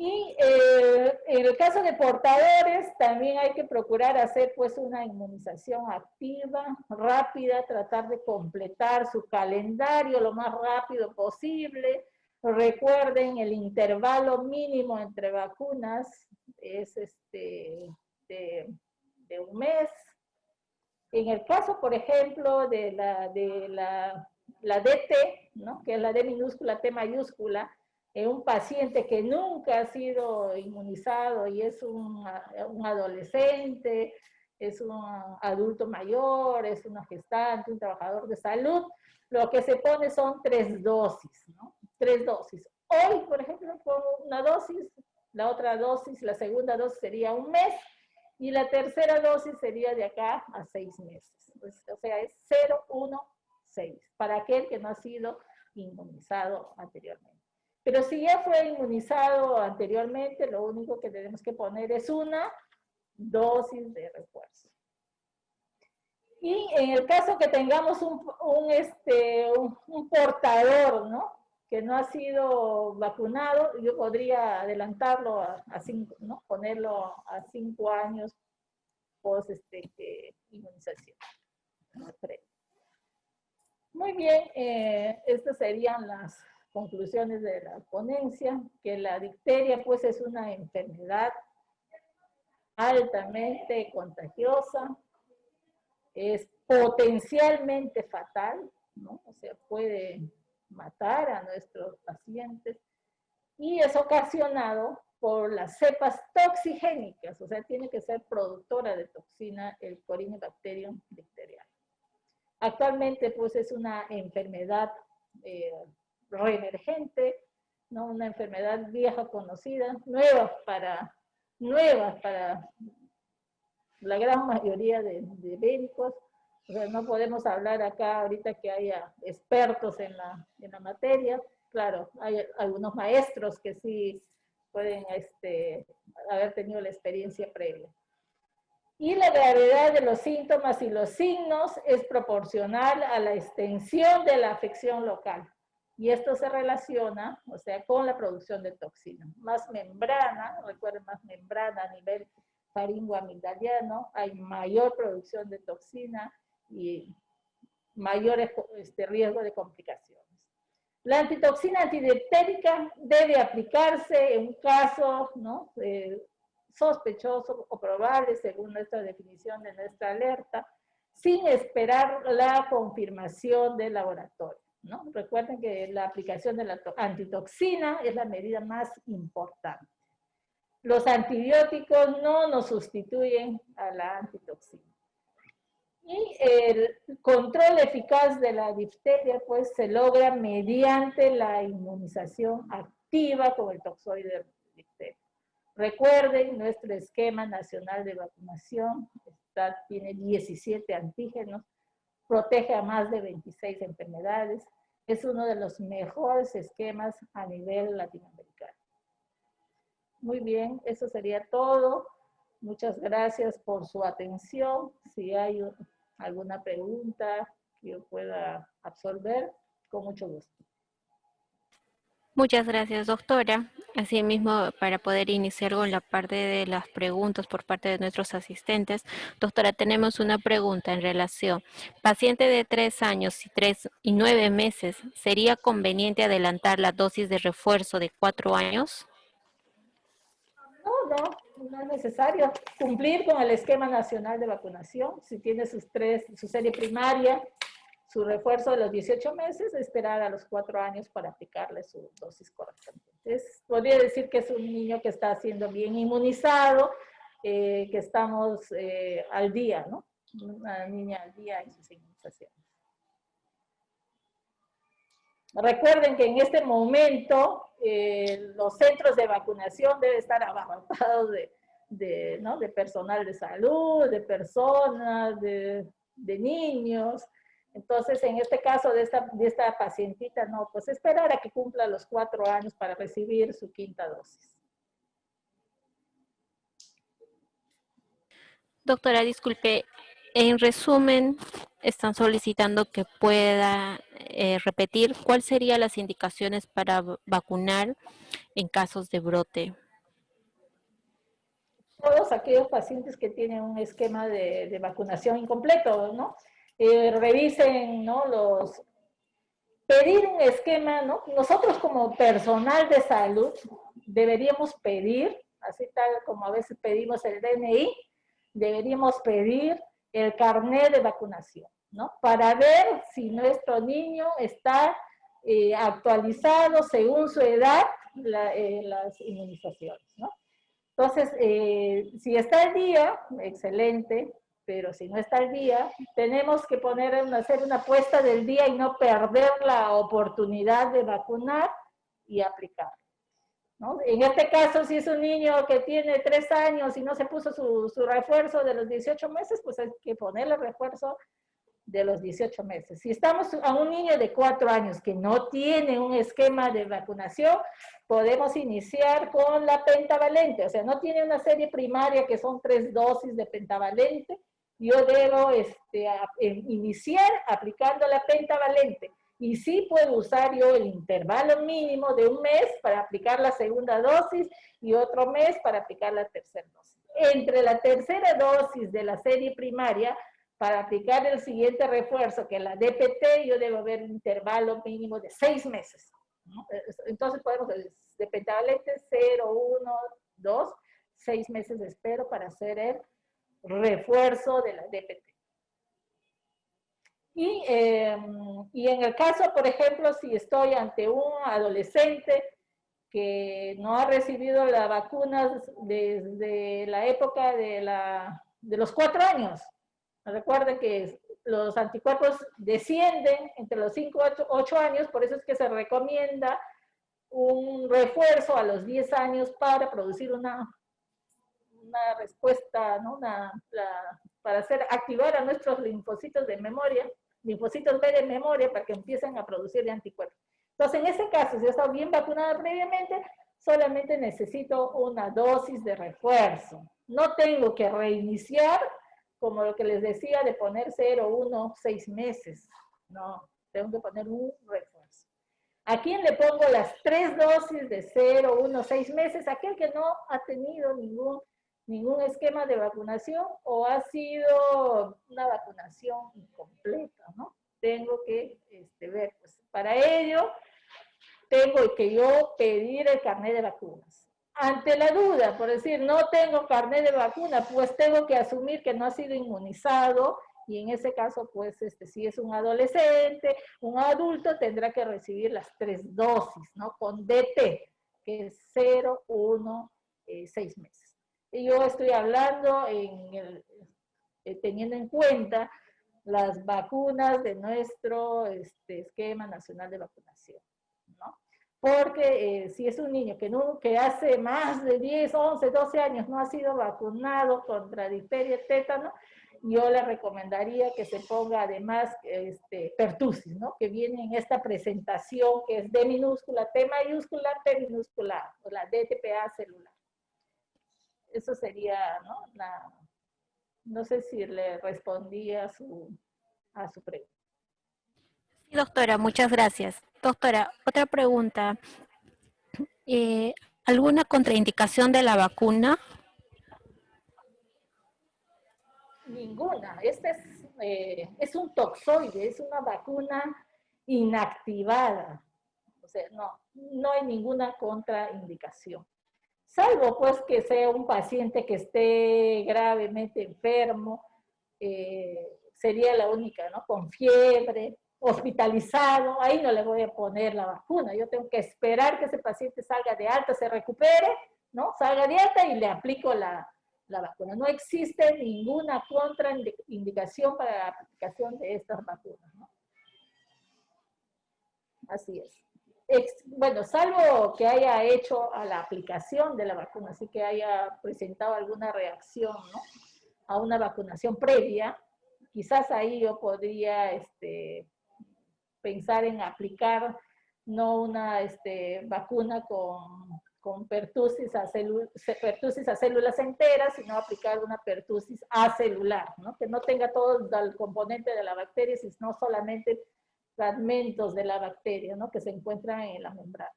Y en el caso de portadores, también hay que procurar hacer pues una inmunización activa, rápida, tratar de completar su calendario lo más rápido posible. Recuerden, el intervalo mínimo entre vacunas es de 1 mes. En el caso, por ejemplo, de la DT, ¿no? Que es la D minúscula, T mayúscula, en un paciente que nunca ha sido inmunizado y es un adolescente, es un adulto mayor, es una gestante, un trabajador de salud, lo que se pone son 3 dosis, ¿no? 3 dosis. Hoy, por ejemplo, pongo una dosis, la otra dosis, la segunda dosis sería 1 mes, y la tercera dosis sería de acá a 6 meses. Pues, o sea, es 0, 1, 6, para aquel que no ha sido inmunizado anteriormente. Pero si ya fue inmunizado anteriormente, lo único que tenemos que poner es una dosis de refuerzo. Y en el caso que tengamos un portador, ¿no? Que no ha sido vacunado, yo podría adelantarlo a 5, ¿no? Ponerlo a 5 años post inmunización. Muy bien, estas serían las conclusiones de la ponencia, que la difteria pues es una enfermedad altamente contagiosa, es potencialmente fatal, ¿no? O sea, puede matar a nuestros pacientes y es ocasionado por las cepas toxigénicas, o sea, tiene que ser productora de toxina el Corynebacterium difterial. Actualmente, pues, es una enfermedad reemergente, ¿no? Una enfermedad vieja conocida, nueva para la gran mayoría de médicos. O sea, no podemos hablar acá ahorita que haya expertos en la materia. Claro, hay algunos maestros que sí pueden haber tenido la experiencia previa. Y la gravedad de los síntomas y los signos es proporcional a la extensión de la afección local. Y esto se relaciona, o sea, con la producción de toxina. Más membrana, recuerden, más membrana a nivel faringoamigdaliano, hay mayor producción de toxina y mayor riesgo de complicaciones. La antitoxina antidiftérica debe aplicarse en un caso, ¿no? Sospechoso o probable, según nuestra definición de nuestra alerta, sin esperar la confirmación del laboratorio, ¿no? Recuerden que la aplicación de la antitoxina es la medida más importante. Los antibióticos no nos sustituyen a la antitoxina. Y el control eficaz de la difteria, pues, se logra mediante la inmunización activa con el toxoide difterio. Recuerden, nuestro esquema nacional de vacunación tiene 17 antígenos, protege a más de 26 enfermedades, es uno de los mejores esquemas a nivel latinoamericano. Muy bien, eso sería todo. Muchas gracias por su atención. Si hay alguna pregunta que yo pueda absolver, con mucho gusto. Muchas gracias, doctora. Asimismo, para poder iniciar con la parte de las preguntas por parte de nuestros asistentes, doctora, tenemos una pregunta en relación. Paciente de 3 años y 9 meses, ¿sería conveniente adelantar la dosis de refuerzo de 4 años? No es necesario cumplir con el esquema nacional de vacunación. Si tiene su serie primaria, su refuerzo de los 18 meses, esperar a los 4 años para aplicarle su dosis correspondiente. Podría decir que es un niño que está siendo bien inmunizado, que estamos al día, ¿no? Una niña al día en sus inmunizaciones. Recuerden que en este momento los centros de vacunación deben estar abarrotados de personal de salud, de personas, de niños. Entonces, en este caso de esta pacientita, no, pues esperar a que cumpla los 4 años para recibir su 5ª dosis. Doctora, disculpe, en resumen, están solicitando que pueda repetir cuáles serían las indicaciones para vacunar en casos de brote. Todos aquellos pacientes que tienen un esquema de vacunación incompleto, ¿no? Revisen, ¿no? Pedir un esquema, ¿no? Nosotros como personal de salud deberíamos pedir, así tal como a veces pedimos el DNI, deberíamos pedir el carnet de vacunación, ¿no? Para ver si nuestro niño está actualizado según su edad las inmunizaciones, ¿no? Entonces, si está al día, excelente, pero si no está al día, tenemos que hacer una apuesta del día y no perder la oportunidad de vacunar y aplicar, ¿no? En este caso, si es un niño que tiene 3 años y no se puso su refuerzo de los 18 meses, pues hay que ponerle refuerzo de los 18 meses. Si estamos a un niño de 4 años que no tiene un esquema de vacunación, podemos iniciar con la pentavalente, o sea, no tiene una serie primaria que son 3 dosis de pentavalente, yo debo iniciar aplicando la pentavalente. Y sí puedo usar yo el intervalo mínimo de 1 mes para aplicar la 2ª dosis y otro mes para aplicar la 3ª dosis. Entre la 3ª dosis de la serie primaria, para aplicar el siguiente refuerzo, que es la DPT, yo debo ver un intervalo mínimo de 6 meses, ¿no? Entonces podemos, de pentavalente 0, 1, 2, 6 meses de espero para hacer el refuerzo de la DPT. Y en el caso, por ejemplo, si estoy ante un adolescente que no ha recibido la vacuna desde la época de los 4 años, recuerden que los anticuerpos descienden entre los 5 y 8 años, por eso es que se recomienda un refuerzo a los 10 años para producir una respuesta, ¿no? Para activar a nuestros linfocitos de memoria, linfocitos B de memoria, para que empiecen a producir anticuerpos. Entonces, en ese caso, si yo estaba bien vacunada previamente, solamente necesito una dosis de refuerzo. No tengo que reiniciar, como lo que les decía, de poner 0, 1, 6 meses. No, tengo que poner un refuerzo. ¿A quién le pongo las 3 dosis de 0, 1, 6 meses? Aquel que no ha tenido ningún esquema de vacunación o ha sido una vacunación incompleta, ¿no? Tengo que ver, pues para ello tengo que yo pedir el carnet de vacunas. Ante la duda, por decir, no tengo carnet de vacuna, pues tengo que asumir que no ha sido inmunizado, y en ese caso, pues, si es un adolescente, un adulto, tendrá que recibir las 3 dosis, ¿no? Con DT, que es 0, 1, 6 meses. Y yo estoy hablando teniendo en cuenta las vacunas de nuestro esquema nacional de vacunación, ¿no? Porque si es un niño que hace más de 10, 11, 12 años no ha sido vacunado contra difteria, tétano, yo le recomendaría que se ponga además pertussis, ¿no? Que viene en esta presentación que es D minúscula, T mayúscula, T minúscula, o la DTPA celular. Eso sería, ¿no? No sé si le respondí a su pregunta. Sí, doctora, muchas gracias. Doctora, otra pregunta. ¿Alguna contraindicación de la vacuna? Ninguna. Es un toxoide, es una vacuna inactivada. O sea, no hay ninguna contraindicación. Salvo pues que sea un paciente que esté gravemente enfermo, sería la única, ¿no? Con fiebre, hospitalizado, ahí no le voy a poner la vacuna. Yo tengo que esperar que ese paciente salga de alta, se recupere, ¿no? Salga de alta y le aplico la vacuna. No existe ninguna contraindicación para la aplicación de estas vacunas, ¿no? Así es. Bueno, salvo que haya hecho a la aplicación de la vacuna, así que haya presentado alguna reacción, ¿no? A una vacunación previa, quizás ahí yo podría pensar en aplicar no una vacuna con pertussis a células enteras, sino aplicar una pertussis acelular, ¿no? Que no tenga todo el componente de la bacteria, sino solamente fragmentos de la bacteria, ¿no? Que se encuentran en la membrana,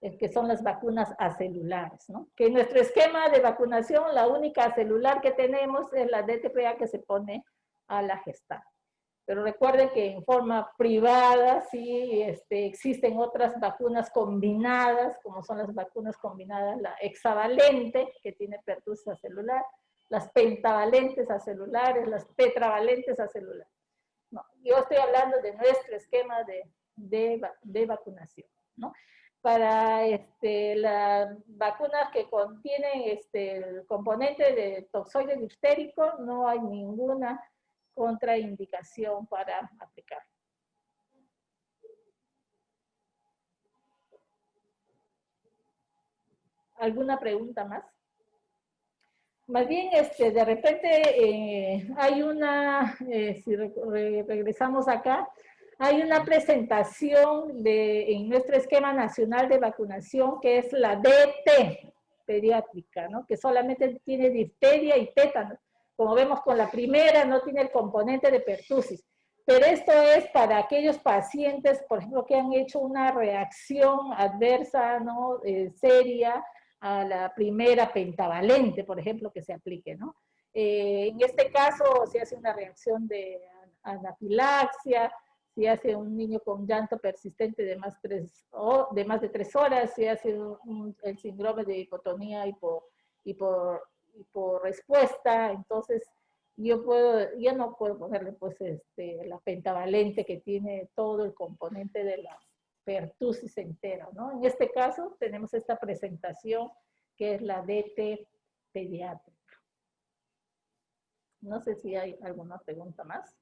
que son las vacunas acelulares, ¿no? Que en nuestro esquema de vacunación, la única acelular que tenemos es la DTPA que se pone a la gestante. Pero recuerden que en forma privada sí existen otras vacunas combinadas, como son las vacunas combinadas, la hexavalente, que tiene pertussis acelular, las pentavalentes acelulares, las tetravalentes acelulares. No, yo estoy hablando de nuestro esquema de vacunación, ¿no? Para las vacunas que contienen el componente de toxoide difterico, no hay ninguna contraindicación para aplicar. ¿Alguna pregunta más? Más bien, de repente hay una, si regresamos acá, hay una presentación en nuestro esquema nacional de vacunación que es la DT pediátrica, ¿no? Que solamente tiene difteria y tétano. Como vemos con la primera, no tiene el componente de pertussis. Pero esto es para aquellos pacientes, por ejemplo, que han hecho una reacción adversa, ¿no? Seria a la primera pentavalente, por ejemplo, que se aplique, ¿no? En este caso, se hace una reacción de anafilaxia, si hace un niño con llanto persistente de más de 3 horas, si hace el síndrome de hipotonía hiporrespuesta, entonces yo no puedo ponerle pues la pentavalente que tiene todo el componente de la pertussis entera, ¿no? En este caso tenemos esta presentación que es la DT pediátrica. No sé si hay alguna pregunta más.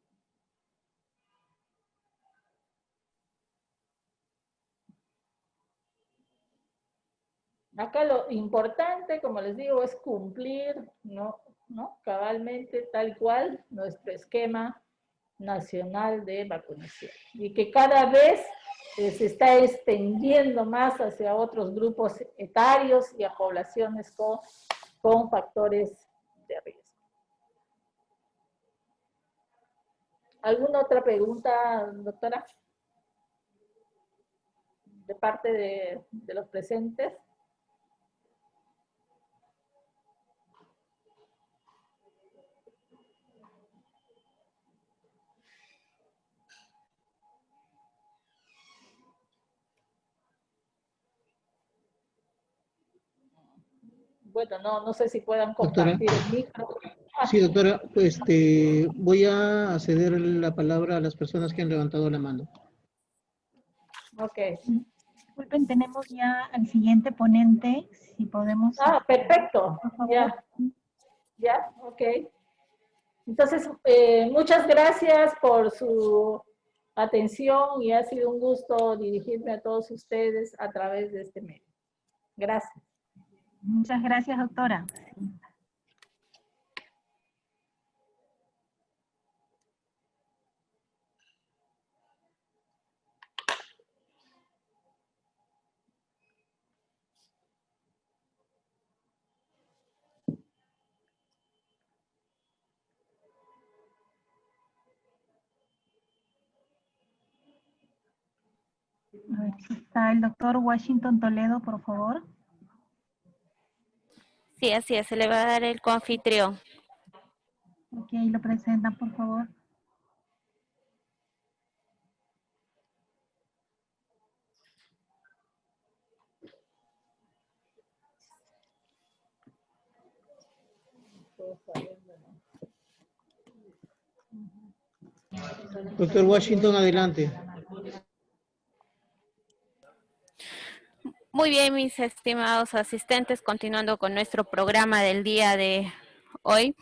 Acá lo importante, como les digo, es cumplir, ¿no? Cabalmente, tal cual, nuestro esquema nacional de vacunación. Y que cada vez se está extendiendo más hacia otros grupos etarios y a poblaciones con factores de riesgo. ¿Alguna otra pregunta, doctora? De parte de los presentes. bueno, no sé si puedan Doctora. compartir el micro. Sí, doctora, voy a ceder la palabra a las personas que han levantado la mano. Ok. Disculpen, tenemos ya al siguiente ponente, si podemos... Perfecto. Por favor. Ya, ok. Entonces, muchas gracias por su atención y ha sido un gusto dirigirme a todos ustedes a través de este medio. Gracias. Muchas gracias, doctora. A ver si está el doctor Washington Toledo, por favor. Sí, así es, se le va a dar el coanfitrión. Ok, lo presentan, por favor. Doctor Washington, adelante. Muy bien, mis estimados asistentes, continuando con nuestro programa del día de hoy,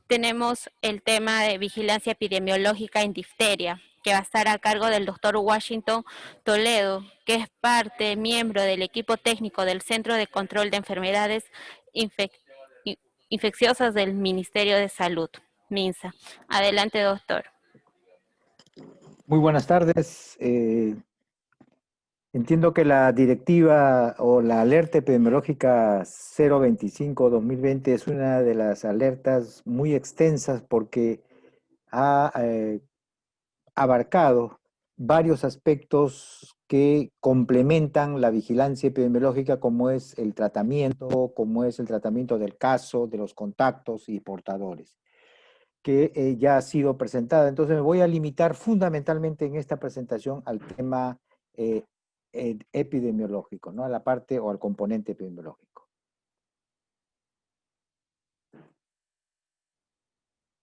tenemos el tema de vigilancia epidemiológica en difteria, que va a estar a cargo del doctor Washington Toledo, que es miembro del equipo técnico del Centro de Control de Enfermedades Infecciosas del Ministerio de Salud, MINSA. Adelante, doctor. Muy buenas tardes. Entiendo que la directiva o la alerta epidemiológica 025-2020 es una de las alertas muy extensas porque ha abarcado varios aspectos que complementan la vigilancia epidemiológica, como es el tratamiento del caso, de los contactos y portadores, que ya ha sido presentada. Entonces me voy a limitar fundamentalmente en esta presentación al tema epidemiológico, ¿no? A la parte o al componente epidemiológico.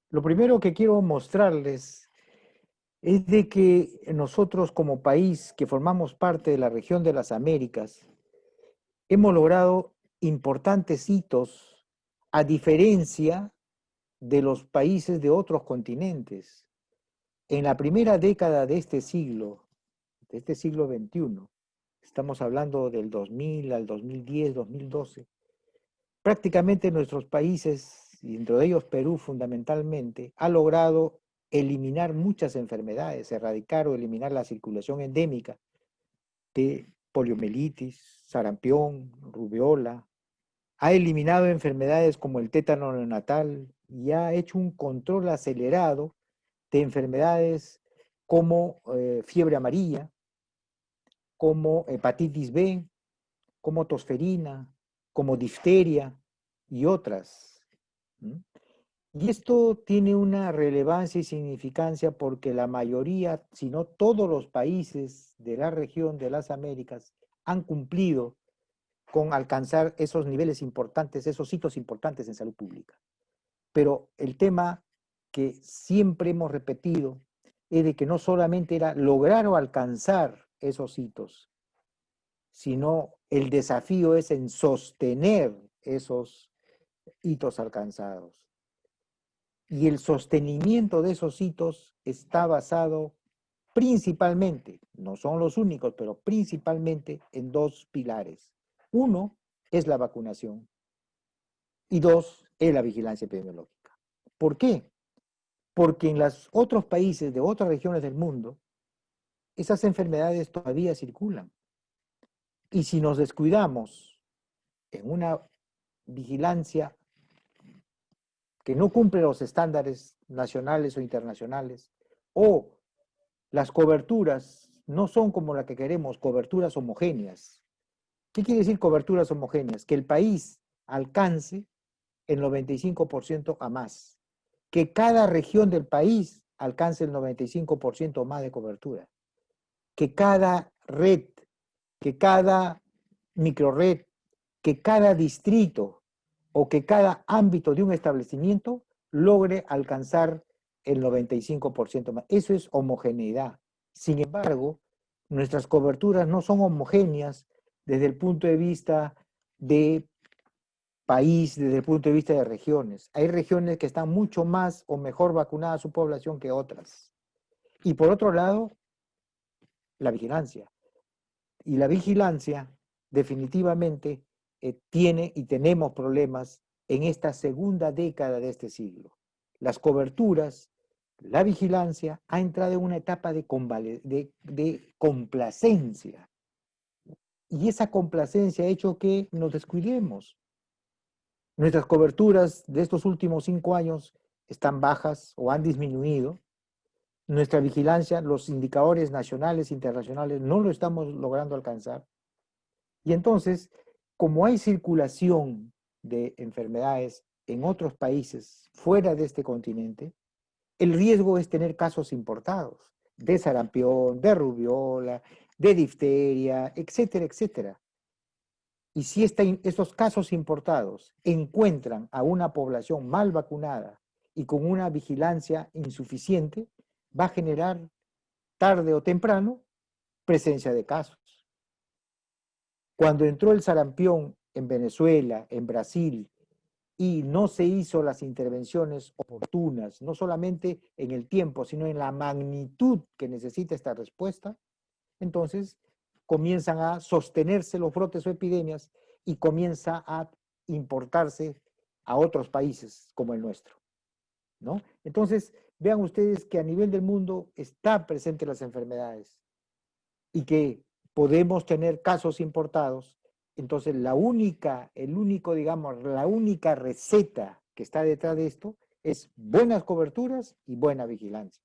Lo primero que quiero mostrarles es de que nosotros como país que formamos parte de la región de las Américas, hemos logrado importantes hitos a diferencia de los países de otros continentes. En la primera década de este siglo XXI, estamos hablando del 2000 al 2010, 2012, prácticamente nuestros países, y dentro de ellos Perú fundamentalmente, ha logrado eliminar muchas enfermedades, erradicar o eliminar la circulación endémica de poliomielitis, sarampión, rubiola, ha eliminado enfermedades como el tétano neonatal y ha hecho un control acelerado de enfermedades como fiebre amarilla, como hepatitis B, como tosferina, como difteria y otras. Y esto tiene una relevancia y significancia porque la mayoría, si no todos los países de la región de las Américas han cumplido con alcanzar esos niveles importantes, esos hitos importantes en salud pública. Pero el tema que siempre hemos repetido es de que no solamente era lograr o alcanzar esos hitos, sino el desafío es en sostener esos hitos alcanzados. Y el sostenimiento de esos hitos está basado principalmente, no son los únicos, pero principalmente en dos pilares. Uno es la vacunación y dos es la vigilancia epidemiológica. ¿Por qué? Porque en los otros países de otras regiones del mundo, esas enfermedades todavía circulan. Y si nos descuidamos en una vigilancia que no cumple los estándares nacionales o internacionales, o las coberturas no son como la que queremos, coberturas homogéneas. ¿Qué quiere decir coberturas homogéneas? Que el país alcance el 95% a más. Que cada región del país alcance el 95% más de cobertura. Que cada red, que cada microred, que cada distrito o que cada ámbito de un establecimiento logre alcanzar el 95% más. Eso es homogeneidad. Sin embargo, nuestras coberturas no son homogéneas desde el punto de vista de país, desde el punto de vista de regiones. Hay regiones que están mucho más o mejor vacunadas su población que otras. Y por otro lado, la vigilancia. Y la vigilancia definitivamente tiene y tenemos problemas en esta segunda década de este siglo. Las coberturas, la vigilancia ha entrado en una etapa de complacencia. Y esa complacencia ha hecho que nos descuidemos. Nuestras coberturas de estos últimos 5 años están bajas o han disminuido. Nuestra vigilancia, los indicadores nacionales e internacionales no lo estamos logrando alcanzar. Y entonces, como hay circulación de enfermedades en otros países fuera de este continente, el riesgo es tener casos importados de sarampión, de rubiola, de difteria, etcétera, etcétera. Y si estos casos importados encuentran a una población mal vacunada y con una vigilancia insuficiente, va a generar tarde o temprano presencia de casos. Cuando entró el sarampión en Venezuela, en Brasil, y no se hizo las intervenciones oportunas, no solamente en el tiempo, sino en la magnitud que necesita esta respuesta, entonces comienzan a sostenerse los brotes o epidemias y comienza a importarse a otros países como el nuestro, ¿no? Entonces, vean ustedes que a nivel del mundo están presentes las enfermedades y que podemos tener casos importados. Entonces, la única receta que está detrás de esto es buenas coberturas y buena vigilancia.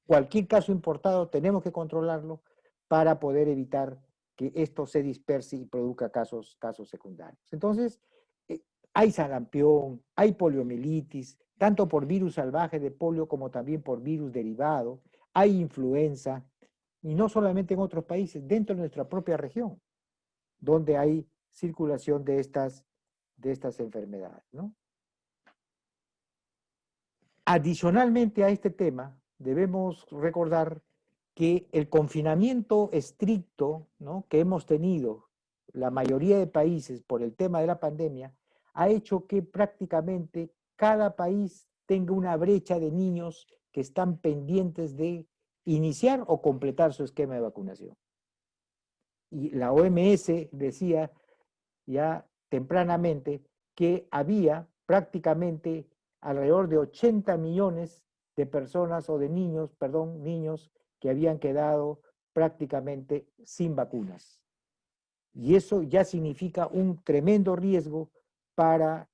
Cualquier caso importado tenemos que controlarlo para poder evitar que esto se disperse y produzca casos secundarios. Entonces, hay sarampión, hay poliomielitis, tanto por virus salvaje de polio como también por virus derivado, hay influenza, y no solamente en otros países, dentro de nuestra propia región, donde hay circulación de estas enfermedades, ¿no? Adicionalmente a este tema, debemos recordar que el confinamiento estricto, ¿no?, que hemos tenido la mayoría de países por el tema de la pandemia, ha hecho que prácticamente cada país tenga una brecha de niños que están pendientes de iniciar o completar su esquema de vacunación. Y la OMS decía ya tempranamente que había prácticamente alrededor de 80 millones de personas o de niños, niños que habían quedado prácticamente sin vacunas. Y eso ya significa un tremendo riesgo para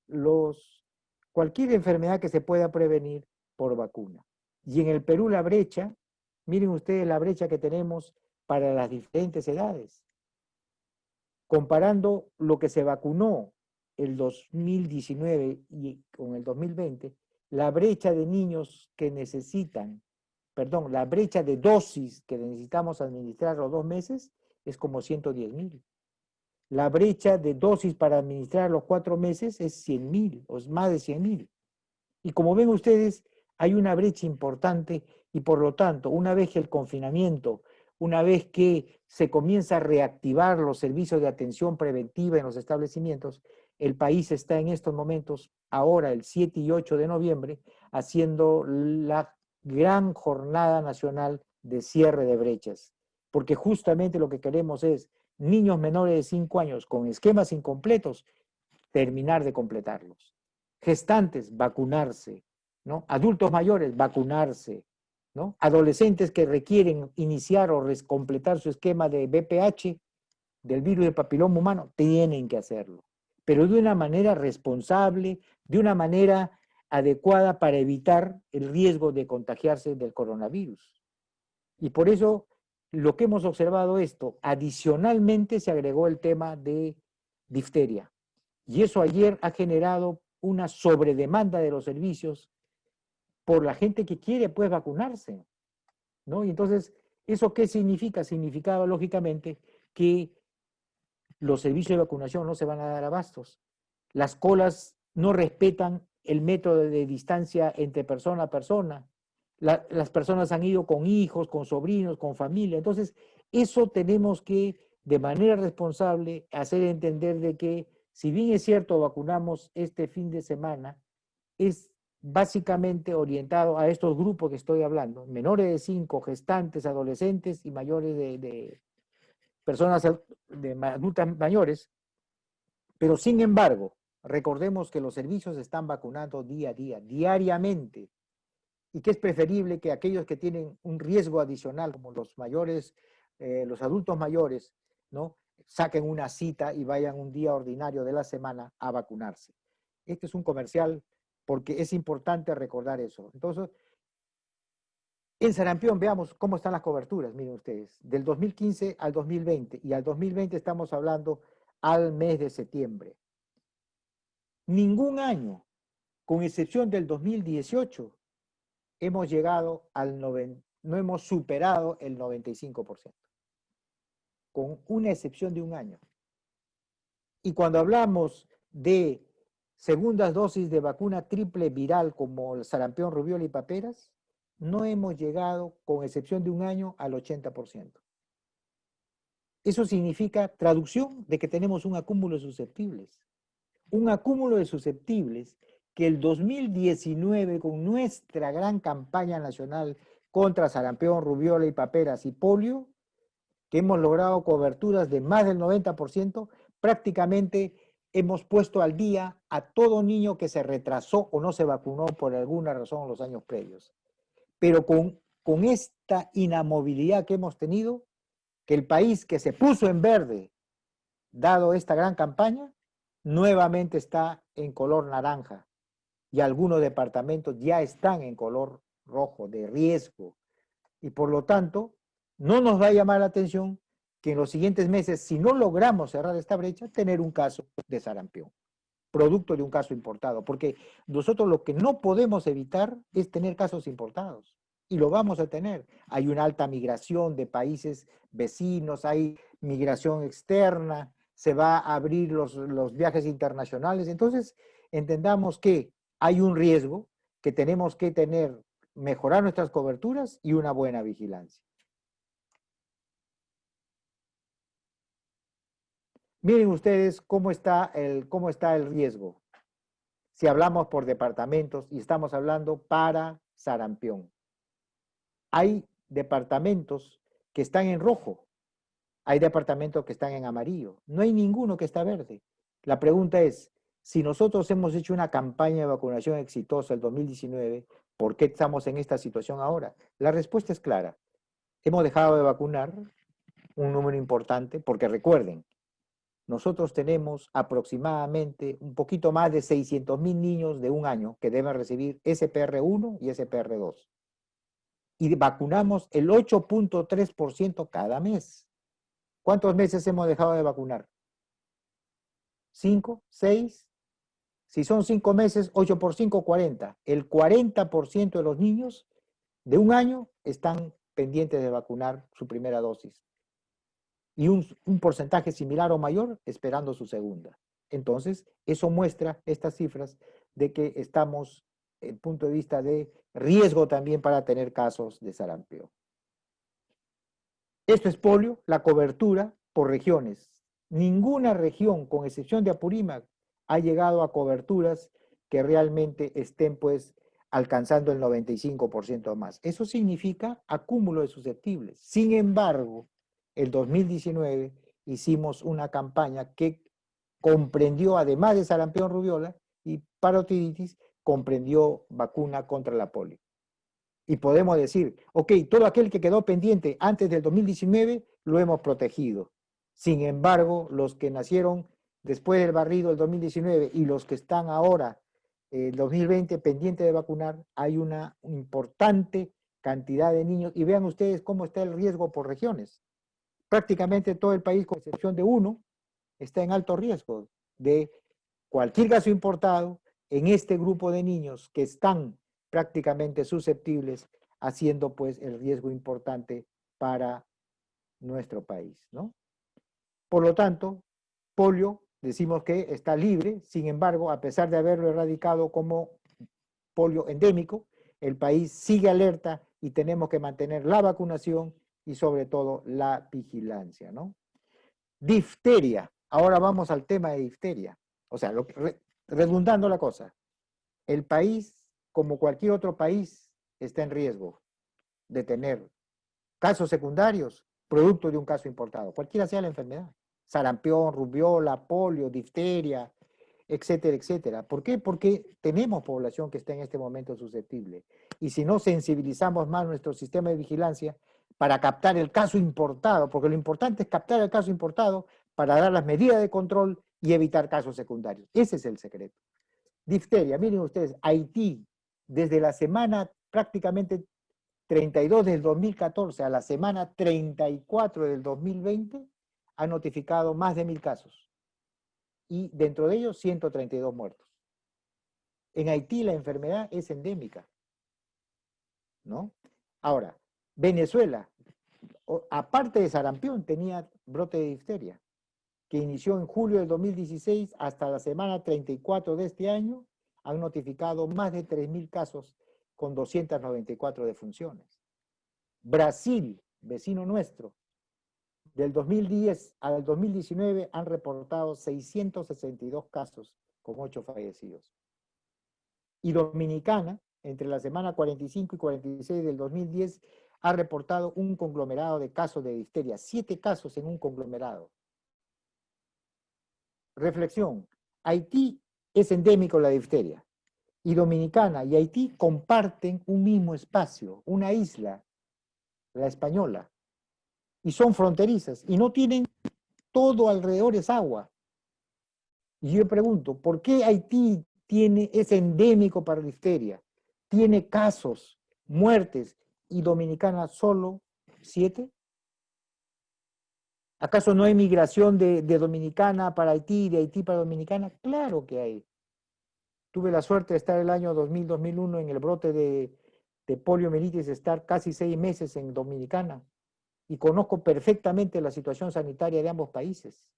cualquier enfermedad que se pueda prevenir por vacuna. Y en el Perú la brecha, miren ustedes la brecha que tenemos para las diferentes edades. Comparando lo que se vacunó el 2019 y con el 2020, la brecha de niños que la brecha de dosis que necesitamos administrar los 2 meses es como 110,000. La brecha de dosis para administrar los 4 meses es 100,000, o es más de 100,000. Y como ven ustedes, hay una brecha importante y por lo tanto, una vez que el confinamiento, una vez que se comienza a reactivar los servicios de atención preventiva en los establecimientos, el país está en estos momentos, ahora el 7 y 8 de noviembre, haciendo la gran jornada nacional de cierre de brechas. Porque justamente lo que queremos es niños menores de 5 años con esquemas incompletos, terminar de completarlos. Gestantes, vacunarse, ¿no? Adultos mayores, vacunarse, ¿no? Adolescentes que requieren iniciar o completar su esquema de VPH, del virus del papiloma humano, tienen que hacerlo, pero de una manera responsable, de una manera adecuada para evitar el riesgo de contagiarse del coronavirus. Y por eso, lo que hemos observado adicionalmente se agregó el tema de difteria. Y eso ayer ha generado una sobredemanda de los servicios por la gente que quiere, pues, vacunarse, ¿no? Y entonces, ¿eso qué significa? Significaba, lógicamente, que los servicios de vacunación no se van a dar abastos. Las colas no respetan el método de distancia entre persona a persona. Las personas han ido con hijos, con sobrinos, con familia. Entonces, eso tenemos que, de manera responsable, hacer entender de que, si bien es cierto, vacunamos este fin de semana, es básicamente orientado a estos grupos que estoy hablando, menores de 5, gestantes, adolescentes y mayores de personas adultas mayores, pero sin embargo, recordemos que los servicios están vacunando día a día, diariamente, y que es preferible que aquellos que tienen un riesgo adicional, como los mayores, los adultos mayores, ¿no?, saquen una cita y vayan un día ordinario de la semana a vacunarse. Este es un comercial porque es importante recordar eso. Entonces, en sarampión, veamos cómo están las coberturas, miren ustedes, del 2015 al 2020, y al 2020 estamos hablando al mes de septiembre. Ningún año, con excepción del 2018, hemos llegado no hemos superado el 95%, con una excepción de un año. Y cuando hablamos de segundas dosis de vacuna triple viral como el sarampión, rubiola y paperas, no hemos llegado, con excepción de un año, al 80%. Eso significa, traducción, de que tenemos un acúmulo de susceptibles. Un acúmulo de susceptibles que el 2019, con nuestra gran campaña nacional contra sarampión, rubiola y paperas y polio, que hemos logrado coberturas de más del 90%, prácticamente hemos puesto al día a todo niño que se retrasó o no se vacunó por alguna razón en los años previos. Pero con esta inamovilidad que hemos tenido, que el país que se puso en verde, dado esta gran campaña, nuevamente está en color naranja, y algunos departamentos ya están en color rojo, de riesgo. Y por lo tanto, no nos va a llamar la atención que en los siguientes meses, si no logramos cerrar esta brecha, tener un caso de sarampión, producto de un caso importado, porque nosotros lo que no podemos evitar es tener casos importados, y lo vamos a tener. Hay una alta migración de países vecinos, hay migración externa, se va a abrir los viajes internacionales. Entonces, entendamos que hay un riesgo, que tenemos que mejorar nuestras coberturas y una buena vigilancia. Miren ustedes cómo está el riesgo. Si hablamos por departamentos y estamos hablando para sarampión. Hay departamentos que están en rojo, hay departamentos que están en amarillo, no hay ninguno que está verde. La pregunta es, si nosotros hemos hecho una campaña de vacunación exitosa el 2019, ¿por qué estamos en esta situación ahora? La respuesta es clara. Hemos dejado de vacunar un número importante, porque recuerden, nosotros tenemos aproximadamente un poquito más de 600,000 niños de un año que deben recibir SPR1 y SPR2. Y vacunamos el 8.3% cada mes. ¿Cuántos meses hemos dejado de vacunar? ¿5? ¿6? Si son 5 meses, 8 por 5, 40. El 40% de los niños de un año están pendientes de vacunar su primera dosis. Y un porcentaje similar o mayor esperando su segunda. Entonces, eso muestra estas cifras de que estamos en punto de vista de riesgo también para tener casos de sarampión. Esto es polio, la cobertura por regiones. Ninguna región, con excepción de Apurímac, ha llegado a coberturas que realmente estén pues alcanzando el 95% más. Eso significa acúmulo de susceptibles. Sin embargo, el 2019 hicimos una campaña que comprendió, además de sarampión, rubiola y parotiditis, comprendió vacuna contra la polio. Y podemos decir, ok, todo aquel que quedó pendiente antes del 2019 lo hemos protegido. Sin embargo, los que nacieron después del barrido del 2019 y los que están ahora, el 2020, pendientes de vacunar, hay una importante cantidad de niños. Y vean ustedes cómo está el riesgo por regiones. Prácticamente todo el país, con excepción de uno, está en alto riesgo de cualquier caso importado en este grupo de niños que están prácticamente susceptibles, haciendo pues el riesgo importante para nuestro país, ¿no? Por lo tanto, polio decimos que está libre, sin embargo, a pesar de haberlo erradicado como polio endémico, el país sigue alerta y tenemos que mantener la vacunación y sobre todo la vigilancia, ¿no? Difteria. Ahora vamos al tema de difteria. O sea, redundando la cosa, el país, como cualquier otro país, está en riesgo de tener casos secundarios producto de un caso importado, cualquiera sea la enfermedad. Sarampión, rubiola, polio, difteria, etcétera, etcétera. ¿Por qué? Porque tenemos población que está en este momento susceptible. Y si no sensibilizamos más nuestro sistema de vigilancia para captar el caso importado, porque lo importante es captar el caso importado para dar las medidas de control y evitar casos secundarios. Ese es el secreto. Difteria, miren ustedes, Haití, desde la semana prácticamente 32 del 2014 a la semana 34 del 2020, ha notificado más de 1000 casos. Y dentro de ellos 132 muertos. En Haití la enfermedad es endémica, ¿no? Ahora, Venezuela, aparte de sarampión, tenía brote de difteria, que inició en julio del 2016 hasta la semana 34 de este año, han notificado más de 3000 casos con 294 defunciones. Brasil, vecino nuestro, del 2010 al 2019 han reportado 662 casos con 8 fallecidos. Y Dominicana, entre la semana 45 y 46 del 2010, ha reportado un conglomerado de casos de difteria, 7 casos en un conglomerado. Reflexión, Haití es endémico la difteria, y Dominicana y Haití comparten un mismo espacio, una isla, la Española, y son fronterizas, y no tienen todo alrededor es agua. Y yo pregunto, ¿por qué Haití es endémico para difteria? Tiene casos, muertes, y Dominicana solo 7. ¿Acaso no hay migración de Dominicana para Haití, de Haití para Dominicana? Claro que hay. Tuve la suerte de estar el año 2000-2001 en el brote de poliomielitis, estar casi 6 meses en Dominicana, y conozco perfectamente la situación sanitaria de ambos países.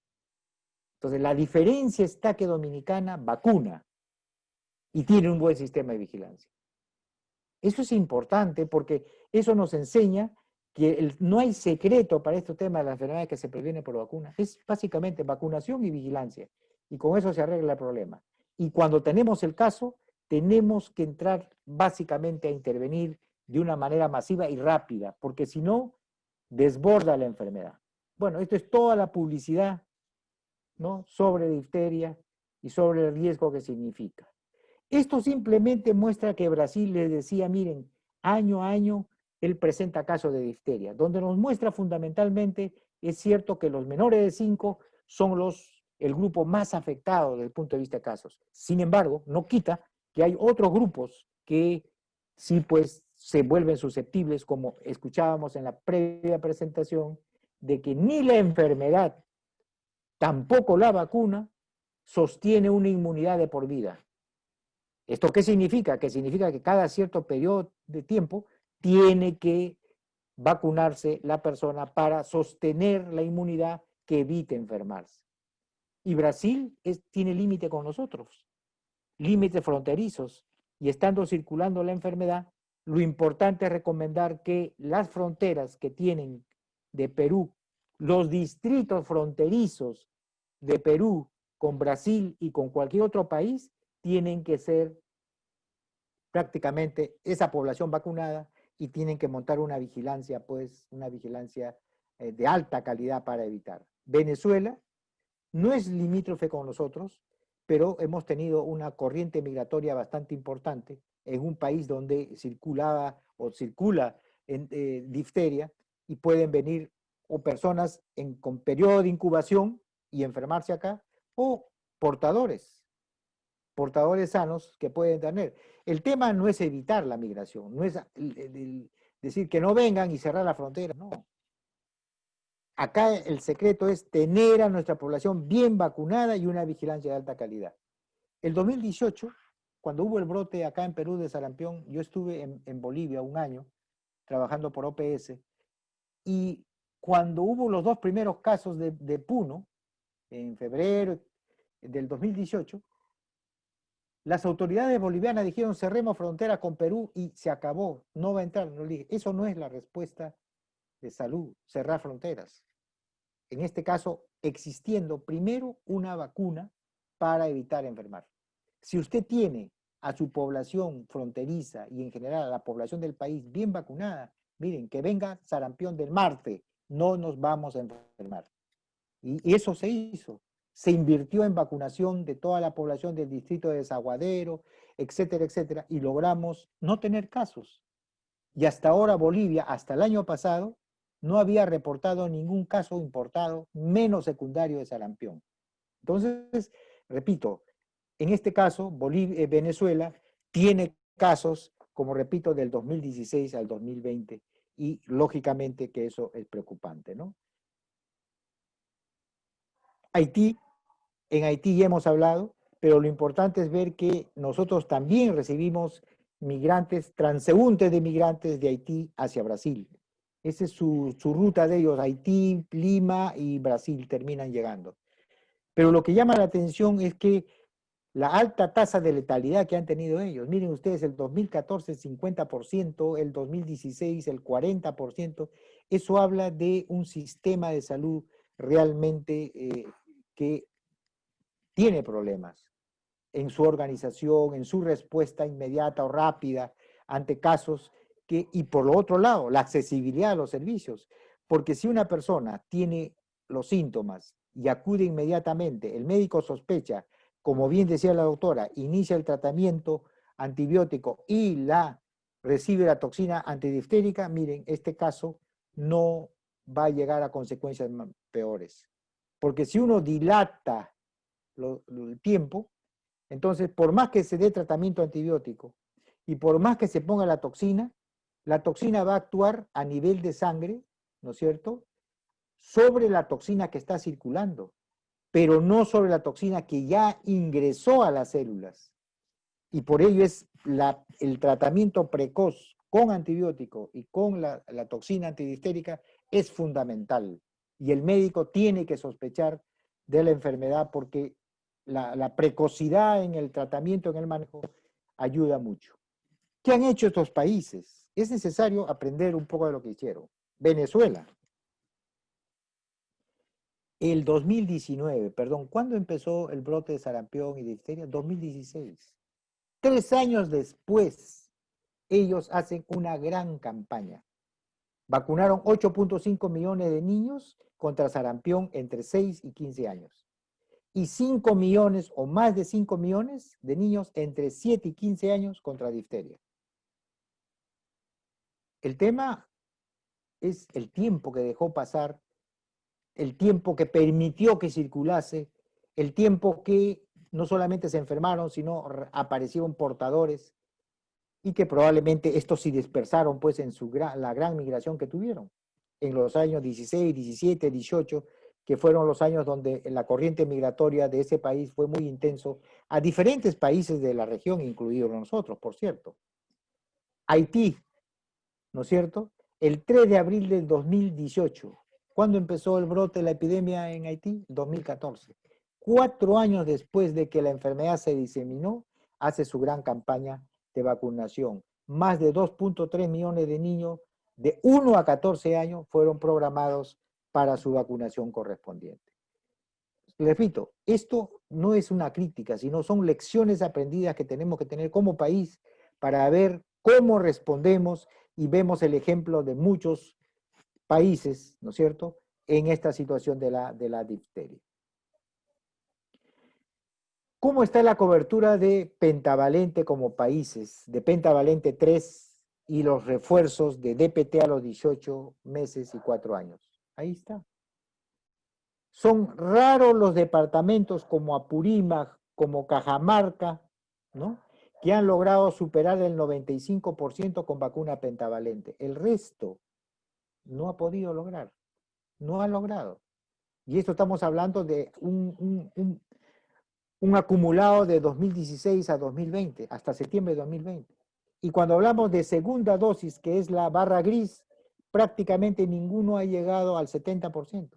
Entonces, la diferencia está que Dominicana vacuna y tiene un buen sistema de vigilancia. Eso es importante porque eso nos enseña que no hay secreto para este tema de las enfermedades que se previenen por vacuna. Es básicamente vacunación y vigilancia. Y con eso se arregla el problema. Y cuando tenemos el caso, tenemos que entrar básicamente a intervenir de una manera masiva y rápida, porque si no, desborda la enfermedad. Bueno, esto es toda la publicidad, ¿no?, sobre difteria y sobre el riesgo que significa. Esto simplemente muestra que Brasil les decía, miren, año a año él presenta casos de difteria, donde nos muestra fundamentalmente, es cierto que los menores de 5 son el grupo más afectado desde el punto de vista de casos. Sin embargo, no quita que hay otros grupos que sí pues se vuelven susceptibles, como escuchábamos en la previa presentación, de que ni la enfermedad, tampoco la vacuna, sostiene una inmunidad de por vida. ¿Esto qué significa? Que significa que cada cierto periodo de tiempo tiene que vacunarse la persona para sostener la inmunidad que evite enfermarse. Y Brasil tiene límite con nosotros, límites fronterizos, y estando circulando la enfermedad, lo importante es recomendar que las fronteras que tienen de Perú, los distritos fronterizos de Perú con Brasil y con cualquier otro país, tienen que ser prácticamente esa población vacunada y tienen que montar una vigilancia, pues una vigilancia de alta calidad para evitar. Venezuela no es limítrofe con nosotros, pero hemos tenido una corriente migratoria bastante importante en un país donde circulaba o circula difteria, y pueden venir o personas con periodo de incubación y enfermarse acá, o portadores sanos que pueden tener. El tema no es evitar la migración, no es decir que no vengan y cerrar la frontera, no. Acá el secreto es tener a nuestra población bien vacunada y una vigilancia de alta calidad. El 2018, cuando hubo el brote acá en Perú de sarampión, yo estuve en Bolivia un año trabajando por OPS, y cuando hubo los 2 primeros casos de Puno, en febrero, del 2018, las autoridades bolivianas dijeron cerremos frontera con Perú y se acabó, no va a entrar. No, le dije, eso no es la respuesta de salud, cerrar fronteras. En este caso, existiendo primero una vacuna para evitar enfermar. Si usted tiene a su población fronteriza y en general a la población del país bien vacunada, miren, que venga sarampión del Marte, no nos vamos a enfermar. Y eso se hizo. Se invirtió en vacunación de toda la población del distrito de Desaguadero, etcétera, etcétera, y logramos no tener casos. Y hasta ahora Bolivia, hasta el año pasado, no había reportado ningún caso importado, menos secundario de sarampión. Entonces, repito, en este caso, Venezuela tiene casos, como repito, del 2016 al 2020, y lógicamente que eso es preocupante, ¿no? Haití, en Haití ya hemos hablado, pero lo importante es ver que nosotros también recibimos migrantes, transeúntes de migrantes de Haití hacia Brasil. Esa es su ruta de ellos, Haití, Lima y Brasil terminan llegando. Pero lo que llama la atención es que la alta tasa de letalidad que han tenido ellos, miren ustedes, el 2014 el 50%, el 2016 el 40%, eso habla de un sistema de salud realmente que tiene problemas en su organización, en su respuesta inmediata o rápida ante casos y por lo otro lado, la accesibilidad a los servicios, porque si una persona tiene los síntomas y acude inmediatamente, el médico sospecha, como bien decía la doctora, inicia el tratamiento antibiótico y recibe la toxina antidiftérica, miren, este caso no va a llegar a consecuencias peores. Porque si uno dilata el tiempo, entonces por más que se dé tratamiento antibiótico y por más que se ponga la toxina va a actuar a nivel de sangre, ¿no es cierto?, sobre la toxina que está circulando, pero no sobre la toxina que ya ingresó a las células. Y por ello es el tratamiento precoz con antibiótico y con la toxina antidiftérica es fundamental. Y el médico tiene que sospechar de la enfermedad porque la precocidad en el tratamiento, en el manejo, ayuda mucho. ¿Qué han hecho estos países? Es necesario aprender un poco de lo que hicieron. Venezuela. El 2019, perdón, ¿cuándo empezó el brote de sarampión y difteria? 2016. 3 años después, ellos hacen una gran campaña. Vacunaron 8.5 millones de niños contra sarampión entre 6 y 15 años. Y 5 millones o más de 5 millones de niños entre 7 y 15 años contra difteria. El tema es el tiempo que dejó pasar, el tiempo que permitió que circulase, el tiempo que no solamente se enfermaron, sino aparecieron portadores y que probablemente estos se dispersaron pues en la gran migración que tuvieron en los años 16, 17, 18, que fueron los años donde la corriente migratoria de ese país fue muy intenso a diferentes países de la región, incluidos nosotros, por cierto. Haití, ¿no es cierto? El 3 de abril del 2018. ¿Cuándo empezó el brote de la epidemia en Haití? 2014. 4 años después de que la enfermedad se diseminó, hace su gran campaña de vacunación. Más de 2.3 millones de niños de 1 a 14 años fueron programados para su vacunación correspondiente. Repito, esto no es una crítica, sino son lecciones aprendidas que tenemos que tener como país para ver cómo respondemos y vemos el ejemplo de muchos países, ¿no es cierto?, en esta situación de la difteria. ¿Cómo está la cobertura de pentavalente como países, de pentavalente 3 y los refuerzos de DPT a los 18 meses y 4 años? Ahí está. Son raros los departamentos como Apurímac, como Cajamarca, ¿no?, que han logrado superar el 95% con vacuna pentavalente. El resto no ha podido lograr, no ha logrado. Y esto estamos hablando de un acumulado de 2016 a 2020, hasta septiembre de 2020. Y cuando hablamos de segunda dosis, que es la barra gris, prácticamente ninguno ha llegado al 70%.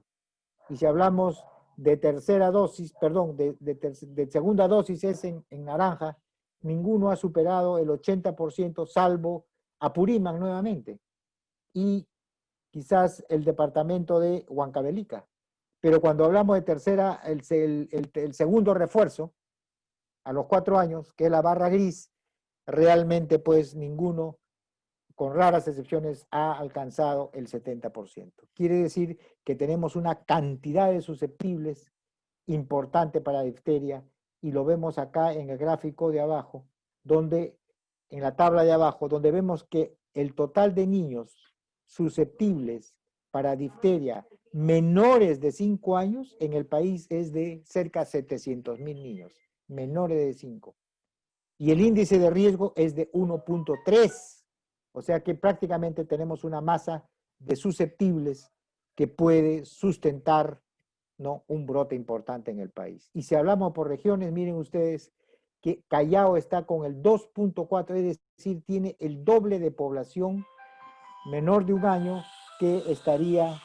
Y si hablamos de tercera dosis, perdón, de segunda dosis es en naranja, ninguno ha superado el 80%, salvo Apurímac nuevamente, y quizás el departamento de Huancavelica. Pero cuando hablamos de tercera, el segundo refuerzo, a los 4 años, que es la barra gris, realmente pues ninguno, con raras excepciones, ha alcanzado el 70%. Quiere decir que tenemos una cantidad de susceptibles importante para difteria, y lo vemos acá en el gráfico de abajo, donde, en la tabla de abajo, donde vemos que el total de niños susceptibles para difteria menores de 5 años en el país es de cerca de 700,000 niños, menores de 5. Y el índice de riesgo es de 1.3. O sea que prácticamente tenemos una masa de susceptibles que puede sustentar, ¿no?, un brote importante en el país. Y si hablamos por regiones, miren ustedes que Callao está con el 2.4, es decir, tiene el doble de población menor de 1 año que estaría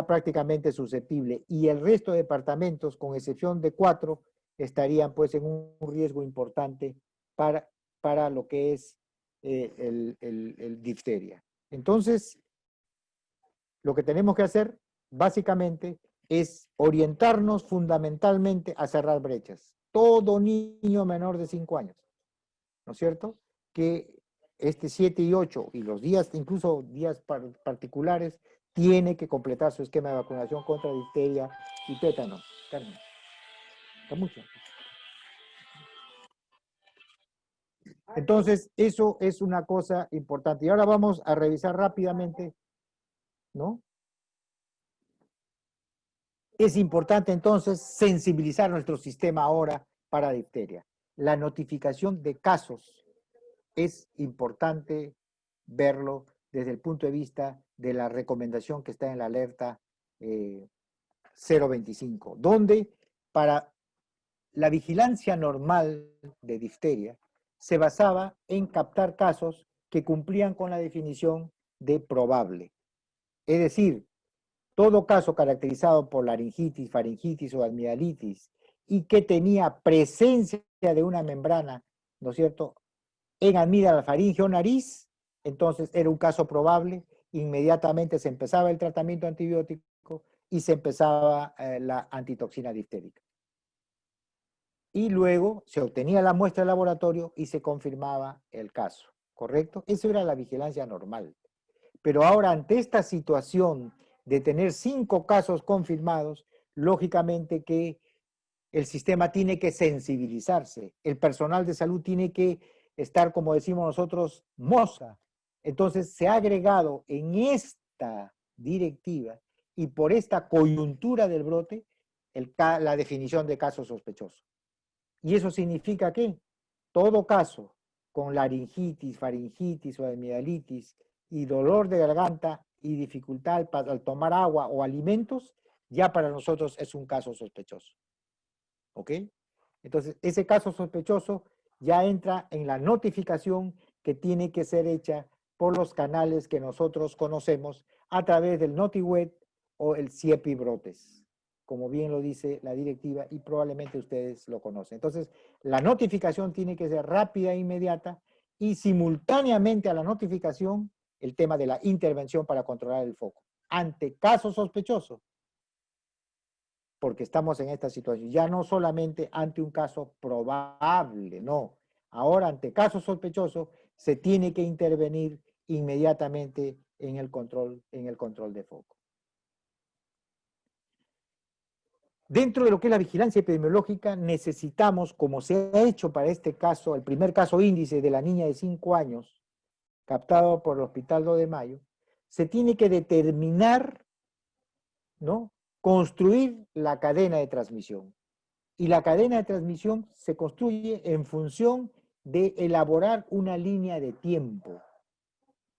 prácticamente susceptible, y el resto de departamentos, con excepción de 4, estarían pues en un riesgo importante para lo que es el difteria. Entonces, lo que tenemos que hacer básicamente es orientarnos fundamentalmente a cerrar brechas. Todo niño menor de 5 años, ¿no es cierto?, que 7 y 8 y los días, incluso días particulares, tiene que completar su esquema de vacunación contra difteria y tétano. Carmen, está mucho. Entonces, eso es una cosa importante. Y ahora vamos a revisar rápidamente, ¿no? Es importante entonces sensibilizar nuestro sistema ahora para difteria. La notificación de casos es importante verlo desde el punto de vista de la recomendación que está en la alerta 025, donde para la vigilancia normal de difteria se basaba en captar casos que cumplían con la definición de probable. Es decir, todo caso caracterizado por laringitis, faringitis o amigdalitis y que tenía presencia de una membrana, ¿no es cierto?, en amígdala, faringe o nariz, entonces era un caso probable, inmediatamente se empezaba el tratamiento antibiótico y se empezaba la antitoxina diftérica. Y luego se obtenía la muestra de laboratorio y se confirmaba el caso, ¿correcto? Eso era la vigilancia normal. Pero ahora, ante esta situación de tener 5 casos confirmados, lógicamente que el sistema tiene que sensibilizarse, el personal de salud tiene que estar, como decimos nosotros, mosca. Entonces se ha agregado en esta directiva y por esta coyuntura del brote la definición de caso sospechoso. Y eso significa que todo caso con laringitis, faringitis o amigdalitis y dolor de garganta y dificultad al tomar agua o alimentos, ya para nosotros es un caso sospechoso. ¿Ok? Entonces, ese caso sospechoso ya entra en la notificación que tiene que ser hecha por los canales que nosotros conocemos a través del NotiWeb o el CIEPI Brotes, como bien lo dice la directiva y probablemente ustedes lo conocen. Entonces, la notificación tiene que ser rápida e inmediata y simultáneamente a la notificación el tema de la intervención para controlar el foco. Ante caso sospechoso, porque estamos en esta situación, ya no solamente ante un caso probable, no. Ahora ante caso sospechoso se tiene que intervenir inmediatamente en el control de foco. Dentro de lo que es la vigilancia epidemiológica necesitamos, como se ha hecho para este caso, el primer caso índice de la niña de 5 años, captado por el Hospital 2 de Mayo, se tiene que determinar, ¿no?, construir la cadena de transmisión. Y la cadena de transmisión se construye en función de elaborar una línea de tiempo.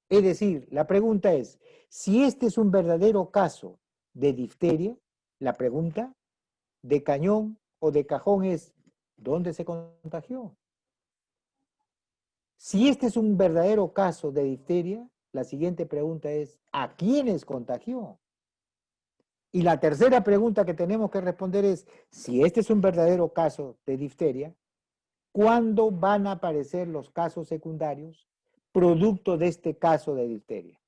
Es decir, la pregunta es, si este es un verdadero caso de difteria, la pregunta de cañón o de cajón es, ¿dónde se contagió? Si este es un verdadero caso de difteria, la siguiente pregunta es, ¿a quiénes contagió? Y la tercera pregunta que tenemos que responder es, si este es un verdadero caso de difteria, ¿cuándo van a aparecer los casos secundarios producto de este caso de difteria?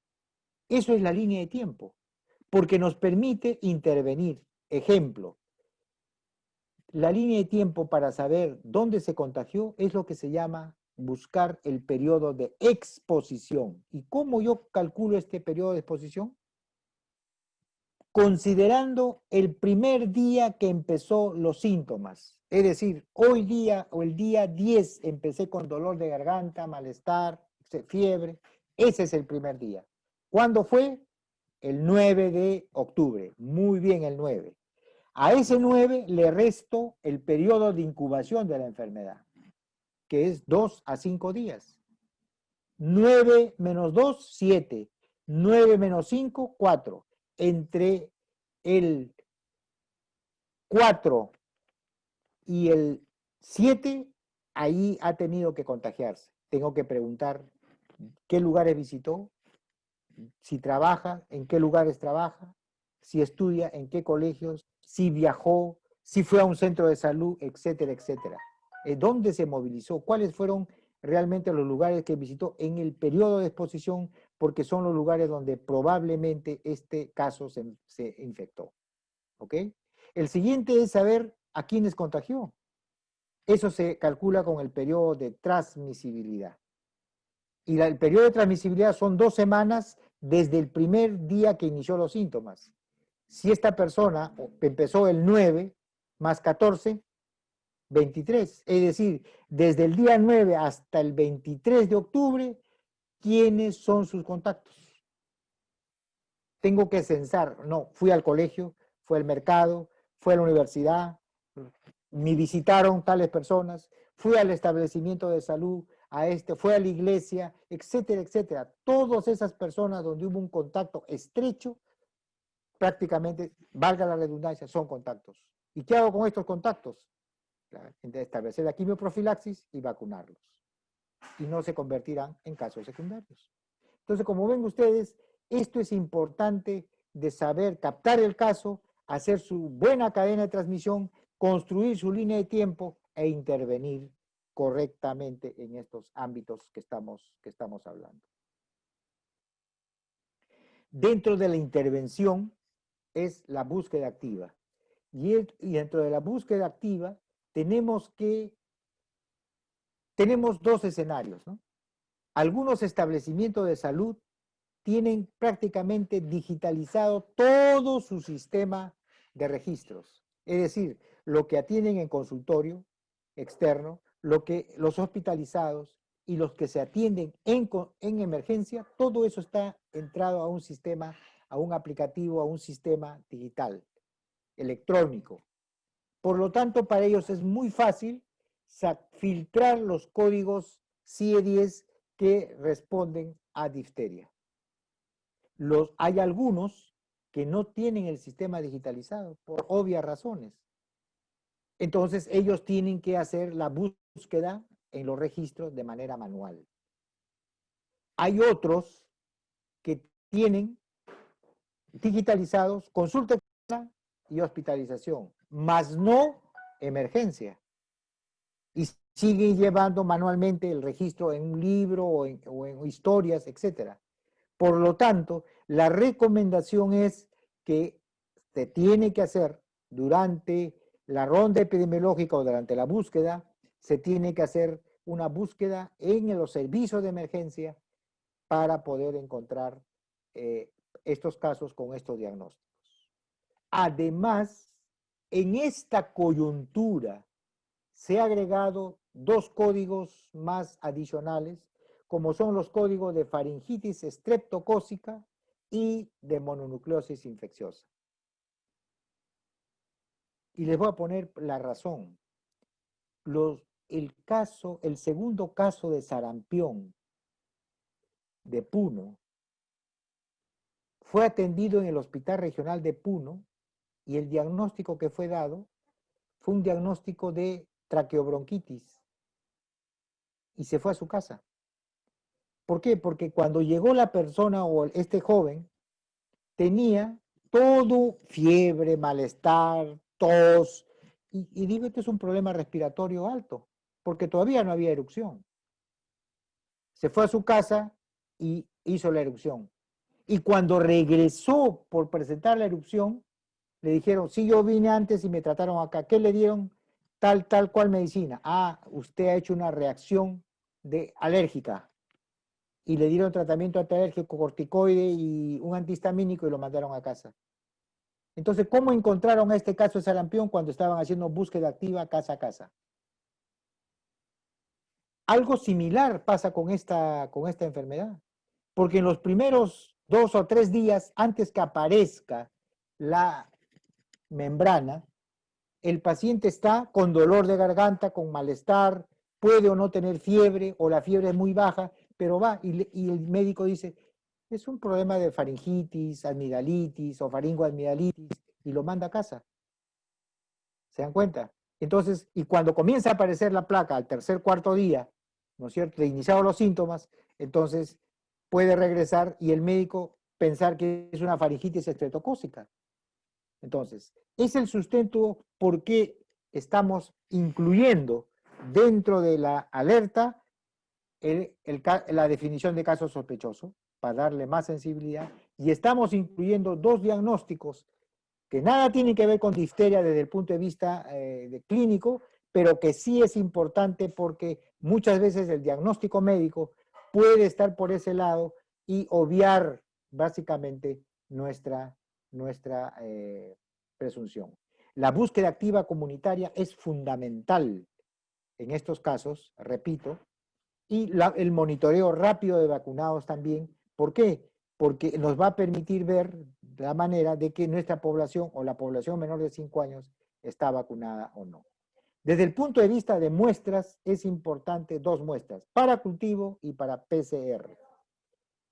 Eso es la línea de tiempo, porque nos permite intervenir. Ejemplo, la línea de tiempo para saber dónde se contagió es lo que se llama buscar el periodo de exposición. ¿Y cómo yo calculo este periodo de exposición? Considerando el primer día que empezó los síntomas. Es decir, hoy día o el día 10 empecé con dolor de garganta, malestar, fiebre. Ese es el primer día. ¿Cuándo fue? El 9 de octubre. Muy bien, el 9. A ese 9 le resto el periodo de incubación de la enfermedad, que es 2 a 5 días. 9 menos 2, 7. 9 menos 5, 4. Entre el 4 y el 7, ahí ha tenido que contagiarse. Tengo que preguntar qué lugares visitó, si trabaja, en qué lugares trabaja, si estudia, en qué colegios, si viajó, si fue a un centro de salud, etcétera, etcétera. ¿Dónde se movilizó? ¿Cuáles fueron realmente los lugares que visitó en el periodo de exposición? Porque son los lugares donde probablemente este caso se infectó. ¿Ok? El siguiente es saber a quiénes contagió. Eso se calcula con el periodo de transmisibilidad. Y el periodo de transmisibilidad son 2 semanas desde el primer día que inició los síntomas. Si esta persona empezó el 9 más 14, 23. Es decir, desde el día 9 hasta el 23 de octubre, ¿quiénes son sus contactos? Tengo que censar. No, fui al colegio, fui al mercado, fui a la universidad, me visitaron tales personas, fui al establecimiento de salud, fue a la iglesia, etcétera, etcétera. Todas esas personas donde hubo un contacto estrecho, prácticamente, valga la redundancia, son contactos. ¿Y qué hago con estos contactos? Establecer la quimioprofilaxis y vacunarlos. Y no se convertirán en casos secundarios. Entonces, como ven ustedes, esto es importante de saber captar el caso, hacer su buena cadena de transmisión, construir su línea de tiempo e intervenir correctamente en estos ámbitos que estamos hablando. Dentro de la intervención es la búsqueda activa. Y dentro de la búsqueda activa tenemos 2 escenarios, ¿no? Algunos establecimientos de salud tienen prácticamente digitalizado todo su sistema de registros. Es decir, lo que atienden en consultorio externo, los hospitalizados y los que se atienden en emergencia, todo eso está entrado a un sistema, a un aplicativo, a un sistema digital, electrónico. Por lo tanto, para ellos es muy fácil filtrar los códigos CIE-10 que responden a difteria. Hay algunos que no tienen el sistema digitalizado por obvias razones. Entonces, ellos tienen que hacer la búsqueda en los registros de manera manual. Hay otros que tienen digitalizados consulta y hospitalización, más no emergencia. Y siguen llevando manualmente el registro en un libro o en historias, etc. Por lo tanto, la recomendación es que se tiene que hacer durante la ronda epidemiológica o durante la búsqueda, se tiene que hacer una búsqueda en los servicios de emergencia para poder encontrar estos casos con estos diagnósticos. Además, en esta coyuntura se ha agregado 2 códigos más adicionales, como son los códigos de faringitis estreptocócica y de mononucleosis infecciosa. Y les voy a poner la razón. El segundo caso de sarampión de Puno fue atendido en el Hospital Regional de Puno y el diagnóstico que fue dado fue un diagnóstico de traqueobronquitis y se fue a su casa. ¿Por qué? Porque cuando llegó la persona o este joven tenía todo fiebre, malestar, tos, y digo, este es un problema respiratorio alto, porque todavía no había erupción. Se fue a su casa y hizo la erupción. Y cuando regresó por presentar la erupción, le dijeron, sí, yo vine antes y me trataron acá. ¿Qué le dieron? Tal cual medicina. Ah, usted ha hecho una reacción alérgica. Y le dieron tratamiento antialérgico, corticoide y un antihistamínico y lo mandaron a casa. Entonces, ¿cómo encontraron este caso de sarampión cuando estaban haciendo búsqueda activa casa a casa? Algo similar pasa con esta enfermedad. Porque en los primeros 2 o 3 días, antes que aparezca la membrana, el paciente está con dolor de garganta, con malestar, puede o no tener fiebre, o la fiebre es muy baja, pero va y el médico dice, es un problema de faringitis, amigdalitis o faringoamigdalitis, y lo manda a casa. ¿Se dan cuenta? Entonces, y cuando comienza a aparecer la placa al tercer, cuarto día, ¿no es cierto?, de iniciados los síntomas, entonces puede regresar y el médico pensar que es una faringitis estreptocócica. Entonces, es el sustento por qué estamos incluyendo dentro de la alerta la definición de caso sospechoso, para darle más sensibilidad, y estamos incluyendo 2 diagnósticos que nada tienen que ver con difteria desde el punto de vista clínico, pero que sí es importante porque muchas veces el diagnóstico médico puede estar por ese lado y obviar básicamente nuestra presunción. La búsqueda activa comunitaria es fundamental en estos casos, repito, y el monitoreo rápido de vacunados también. ¿Por qué? Porque nos va a permitir ver la manera de que nuestra población o la población menor de 5 años está vacunada o no. Desde el punto de vista de muestras, es importante 2 muestras, para cultivo y para PCR.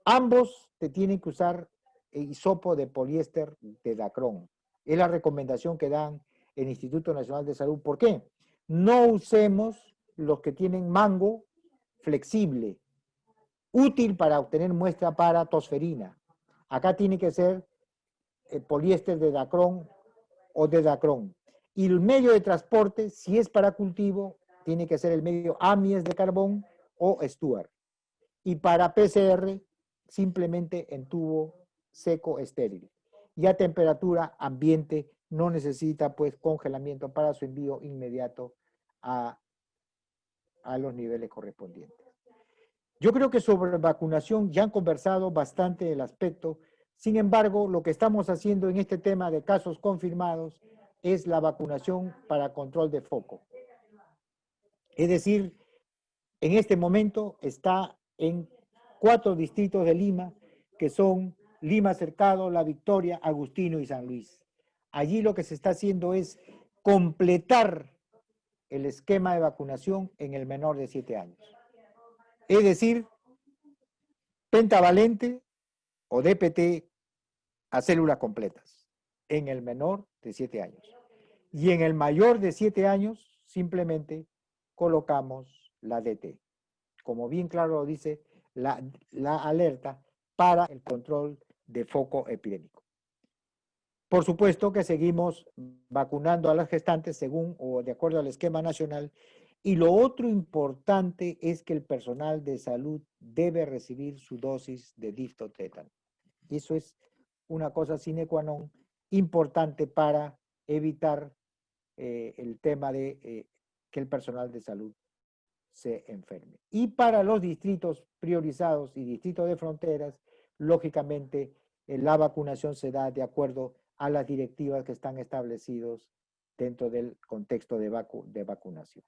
Ambos te tienen que usar hisopo de poliéster de Dacron. Es la recomendación que dan el Instituto Nacional de Salud. ¿Por qué? No usemos los que tienen mango flexible, útil para obtener muestra para tosferina. Acá tiene que ser poliéster de Dacron o de Dacron. Y el medio de transporte, si es para cultivo, tiene que ser el medio Amies de carbón o Stuart. Y para PCR, simplemente en tubo seco estéril. Y a temperatura ambiente, no necesita pues congelamiento para su envío inmediato a los niveles correspondientes. Yo creo que sobre vacunación ya han conversado bastante del aspecto. Sin embargo, lo que estamos haciendo en este tema de casos confirmados es la vacunación para control de foco. Es decir, en este momento está en 4 distritos de Lima, que son Lima Cercado, La Victoria, Agustino y San Luis. Allí lo que se está haciendo es completar el esquema de vacunación en el menor de 7 años. Es decir, pentavalente o DPT a células completas en el menor de 7 años. Y en el mayor de 7 años simplemente colocamos la DT. Como bien claro lo dice la alerta para el control de foco epidémico. Por supuesto que seguimos vacunando a las gestantes según o de acuerdo al esquema nacional. Y lo otro importante es que el personal de salud debe recibir su dosis de diftotétano. Eso es una cosa sine qua non importante para evitar el tema de que el personal de salud se enferme. Y para los distritos priorizados y distritos de fronteras, lógicamente la vacunación se da de acuerdo a las directivas que están establecidos dentro del contexto de vacunación.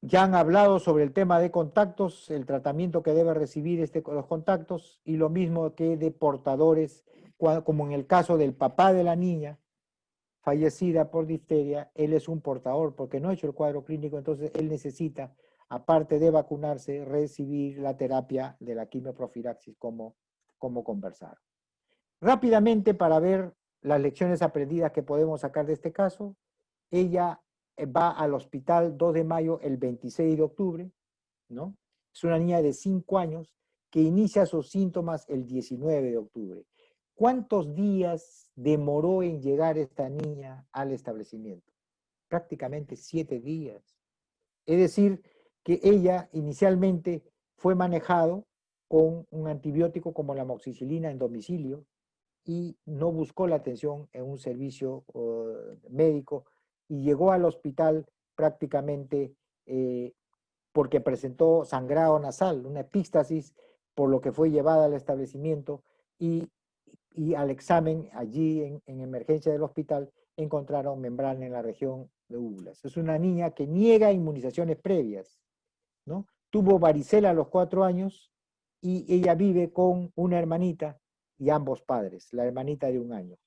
Ya han hablado sobre el tema de contactos, el tratamiento que debe recibir los contactos y lo mismo que de portadores, como en el caso del papá de la niña fallecida por difteria, él es un portador porque no ha hecho el cuadro clínico, entonces él necesita, aparte de vacunarse, recibir la terapia de la quimioprofilaxis como conversar. Rápidamente, para ver las lecciones aprendidas que podemos sacar de este caso, ella va al hospital 2 de mayo el 26 de octubre, ¿no? Es una niña de 5 años que inicia sus síntomas el 19 de octubre. ¿Cuántos días demoró en llegar esta niña al establecimiento? Prácticamente 7 días. Es decir, que ella inicialmente fue manejado con un antibiótico como la amoxicilina en domicilio y no buscó la atención en un servicio médico y llegó al hospital prácticamente porque presentó sangrado nasal, una epístasis, por lo que fue llevada al establecimiento y al examen allí en emergencia del hospital encontraron membrana en la región de úvulas. Es una niña que niega inmunizaciones previas, ¿no? Tuvo varicela a los 4 años y ella vive con una hermanita y ambos padres, la hermanita de 1 año.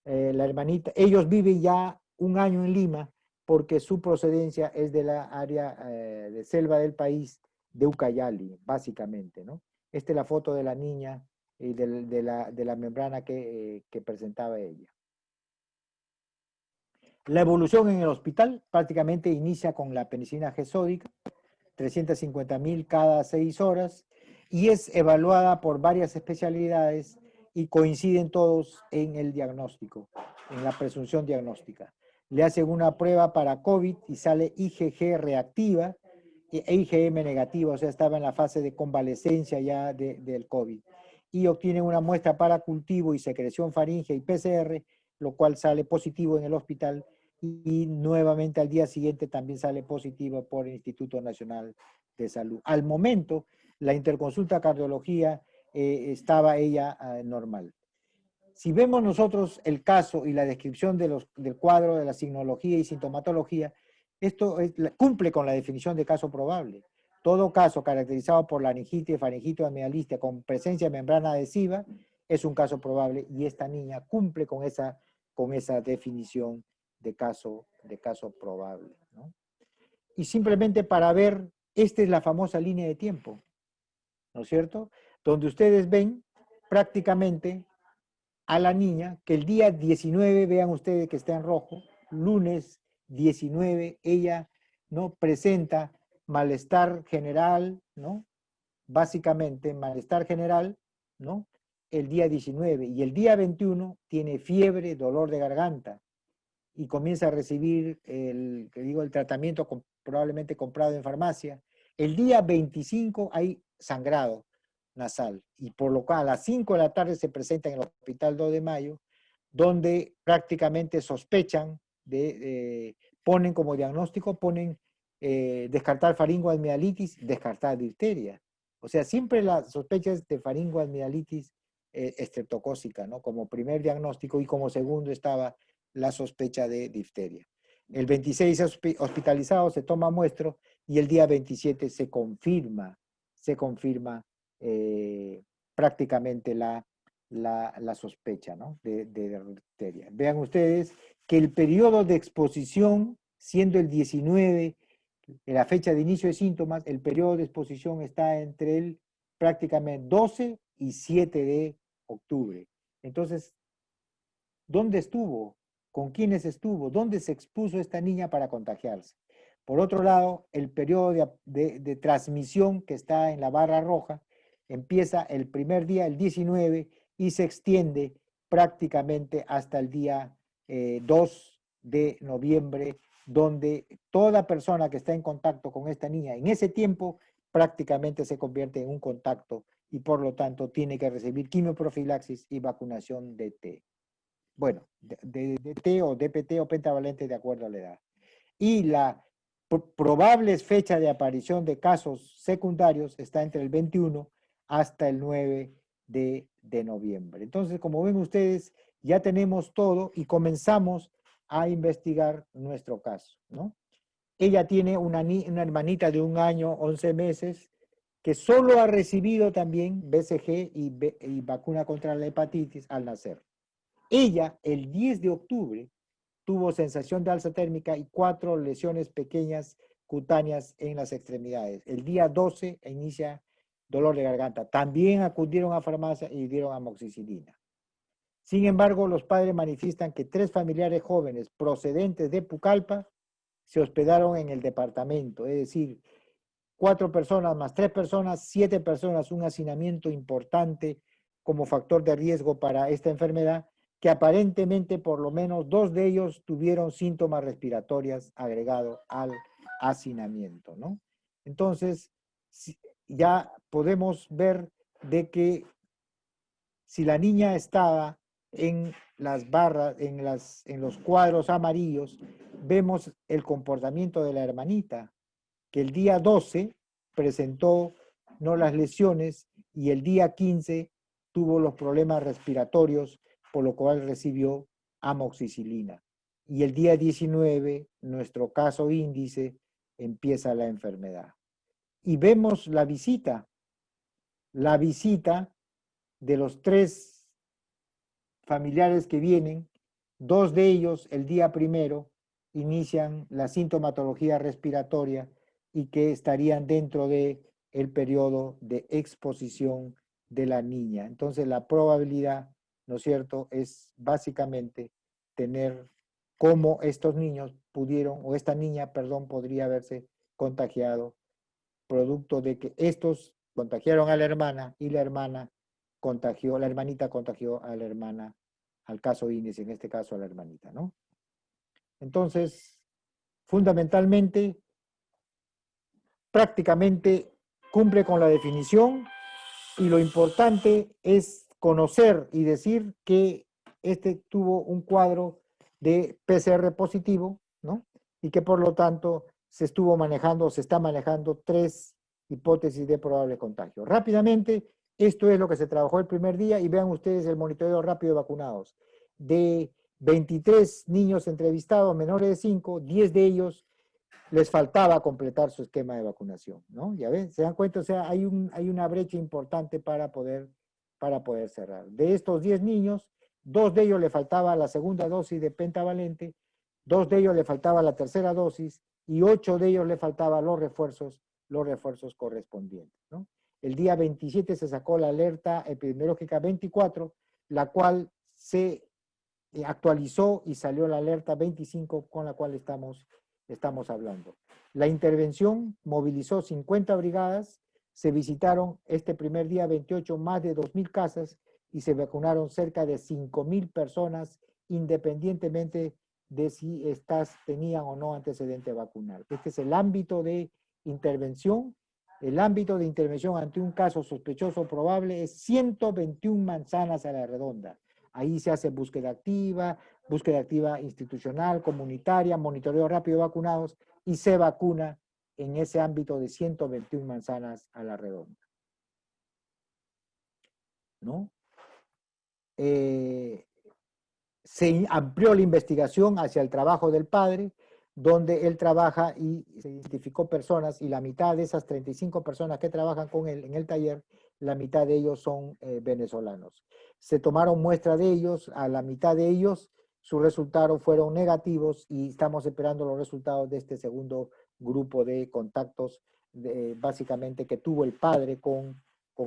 Ellos viven ya 1 año en Lima porque su procedencia es de la área de selva del país de Ucayali, básicamente, ¿no? Esta es la foto de la niña y de la membrana que presentaba ella. La evolución en el hospital prácticamente inicia con la penicilina G sódica, 350.000 cada 6 horas, y es evaluada por varias especialidades y coinciden todos en el diagnóstico, en la presunción diagnóstica. Le hacen una prueba para COVID y sale IgG reactiva e IgM negativa, o sea, estaba en la fase de convalescencia ya del COVID. Y obtienen una muestra para cultivo y secreción faríngea y PCR, lo cual sale positivo en el hospital y nuevamente al día siguiente también sale positivo por el Instituto Nacional de Salud. Al momento, la interconsulta cardiología estaba ella normal. Si vemos nosotros el caso y la descripción del cuadro de la signología y sintomatología, esto cumple con la definición de caso probable. Todo caso caracterizado por laringitis, faringitis o amigdalitis con presencia de membrana adhesiva es un caso probable y esta niña cumple con esa definición de caso probable, ¿no? Y simplemente para ver, esta es la famosa línea de tiempo, ¿no es cierto? Donde ustedes ven prácticamente a la niña que el día 19, vean ustedes que está en rojo, lunes 19, ella, ¿no?, presenta malestar general, ¿no? Básicamente malestar general, ¿no?, el día 19, y el día 21 tiene fiebre, dolor de garganta, y comienza a recibir el tratamiento probablemente comprado en farmacia. El día 25 hay sangrado nasal, y por lo cual a las 5 de la tarde se presenta en el Hospital 2 de Mayo, donde prácticamente sospechan, ponen como diagnóstico, descartar faringoamigdalitis, descartar difteria. O sea, siempre la sospecha es de faringoamigdalitis estreptocócica, ¿no?, como primer diagnóstico, y como segundo estaba la sospecha de difteria. El 26 es hospitalizado, se toma muestro, y el día 27 se confirma prácticamente la sospecha, ¿no?, de difteria. Vean ustedes que el periodo de exposición, siendo el 19, la fecha de inicio de síntomas, el periodo de exposición está entre el prácticamente 12 y 7 de octubre. Entonces, ¿dónde estuvo? ¿Con quiénes estuvo? ¿Dónde se expuso esta niña para contagiarse? Por otro lado, el periodo de transmisión que está en la barra roja empieza el primer día, el 19, y se extiende prácticamente hasta el día 2 de noviembre, donde toda persona que está en contacto con esta niña en ese tiempo prácticamente se convierte en un contacto y por lo tanto tiene que recibir quimioprofilaxis y vacunación de T. Bueno, de T o DPT o pentavalente de acuerdo a la edad. Y la probable fecha de aparición de casos secundarios está entre el 21 hasta el 9 de noviembre. Entonces, como ven ustedes, ya tenemos todo y comenzamos a investigar nuestro caso, ¿no? Ella tiene una hermanita de 1 año, 11 meses, que solo ha recibido también BCG y vacuna contra la hepatitis al nacer. Ella, el 10 de octubre, tuvo sensación de alza térmica y 4 lesiones pequeñas cutáneas en las extremidades. El día 12 inicia dolor de garganta. También acudieron a farmacia y dieron amoxicilina. Sin embargo, los padres manifiestan que 3 familiares jóvenes procedentes de Pucallpa se hospedaron en el departamento, es decir, 4 personas más 3 personas, 7 personas, un hacinamiento importante como factor de riesgo para esta enfermedad, que aparentemente por lo menos 2 de ellos tuvieron síntomas respiratorios agregados al hacinamiento, ¿no? Entonces, ya podemos ver de que si la niña estaba en las barras, en los cuadros amarillos, vemos el comportamiento de la hermanita, que el día 12 presentó no las lesiones y el día 15 tuvo los problemas respiratorios, por lo cual recibió amoxicilina. Y el día 19, nuestro caso índice, empieza la enfermedad. Y vemos la visita de los 3 familiares que vienen, 2 de ellos el día primero inician la sintomatología respiratoria y que estarían dentro de el periodo de exposición de la niña. Entonces la probabilidad, ¿no es cierto?, es básicamente tener cómo estos niños pudieron, o esta niña, perdón, podría haberse contagiado, producto de que estos contagiaron a la hermana y la hermanita contagió a la hermana, al caso índice, en este caso a la hermanita, ¿no? Entonces, fundamentalmente, prácticamente cumple con la definición y lo importante es conocer y decir que este tuvo un cuadro de PCR positivo, ¿no? Y que por lo tanto se está manejando 3 hipótesis de probable contagio. Rápidamente, esto es lo que se trabajó el primer día y vean ustedes el monitoreo rápido de vacunados. De 23 niños entrevistados, menores de 5, 10 de ellos les faltaba completar su esquema de vacunación, ¿no? Ya ven, se dan cuenta, o sea, hay una brecha importante para poder cerrar. De estos 10 niños, 2 de ellos le faltaba la segunda dosis de pentavalente, 2 de ellos le faltaba la tercera dosis y 8 de ellos le faltaban los refuerzos correspondientes, ¿no? El día 27 se sacó la alerta epidemiológica 24, la cual se actualizó y salió la alerta 25 con la cual estamos hablando. La intervención movilizó 50 brigadas, se visitaron este primer día 28 más de 2.000 casas y se vacunaron cerca de 5.000 personas independientemente de si estas tenían o no antecedente vacunal. Este es el ámbito de intervención. El ámbito de intervención ante un caso sospechoso probable es 121 manzanas a la redonda. Ahí se hace búsqueda activa institucional, comunitaria, monitoreo rápido de vacunados y se vacuna en ese ámbito de 121 manzanas a la redonda, ¿no? Se amplió la investigación hacia el trabajo del padre, donde él trabaja y se identificó personas y la mitad de esas 35 personas que trabajan con él en el taller, la mitad de ellos son venezolanos. Se tomaron muestra de ellos, a la mitad de ellos sus resultados fueron negativos y estamos esperando los resultados de este segundo grupo de contactos básicamente que tuvo el padre con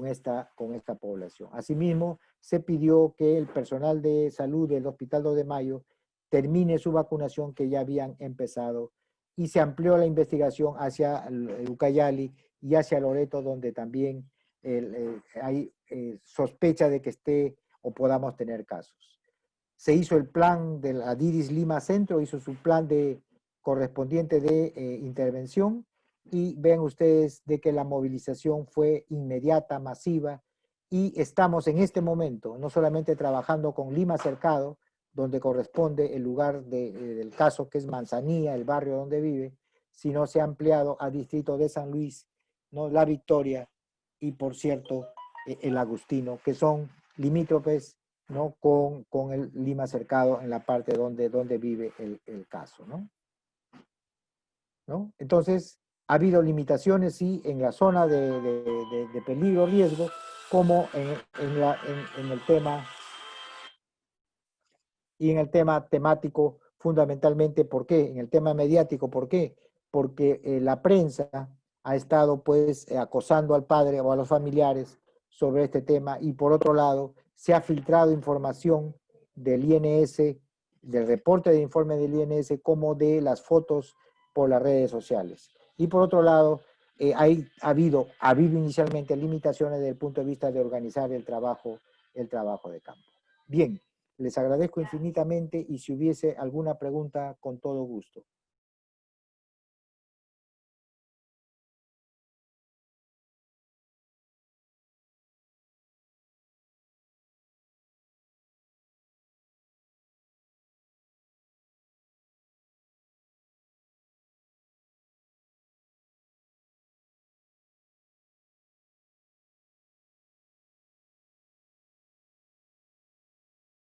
esta población. Asimismo, se pidió que el personal de salud del Hospital 2 de Mayo termine su vacunación que ya habían empezado y se amplió la investigación hacia Ucayali y hacia Loreto, donde también hay sospecha de que esté o podamos tener casos. Se hizo el plan de la Diris Lima Centro, hizo su plan correspondiente de intervención y ven ustedes de que la movilización fue inmediata, masiva y estamos en este momento no solamente trabajando con Lima Cercado, donde corresponde el lugar del caso que es Manzanilla, el barrio donde vive, sino se ha ampliado a distrito de San Luis, ¿no? La Victoria y por cierto el Agustino, que son limítrofes, ¿no? con el Lima Cercado en la parte donde vive el caso, ¿no? Entonces, ha habido limitaciones, sí, en la zona de peligro, riesgo, como en el tema y en el tema temático, fundamentalmente, ¿por qué? En el tema mediático, ¿por qué? Porque la prensa ha estado, pues, acosando al padre o a los familiares sobre este tema y, por otro lado, se ha filtrado información del INS, del reporte de informe del INS, como de las fotos por las redes sociales. Y por otro lado, ha habido inicialmente limitaciones desde el punto de vista de organizar el trabajo de campo. Bien, les agradezco infinitamente y si hubiese alguna pregunta, con todo gusto.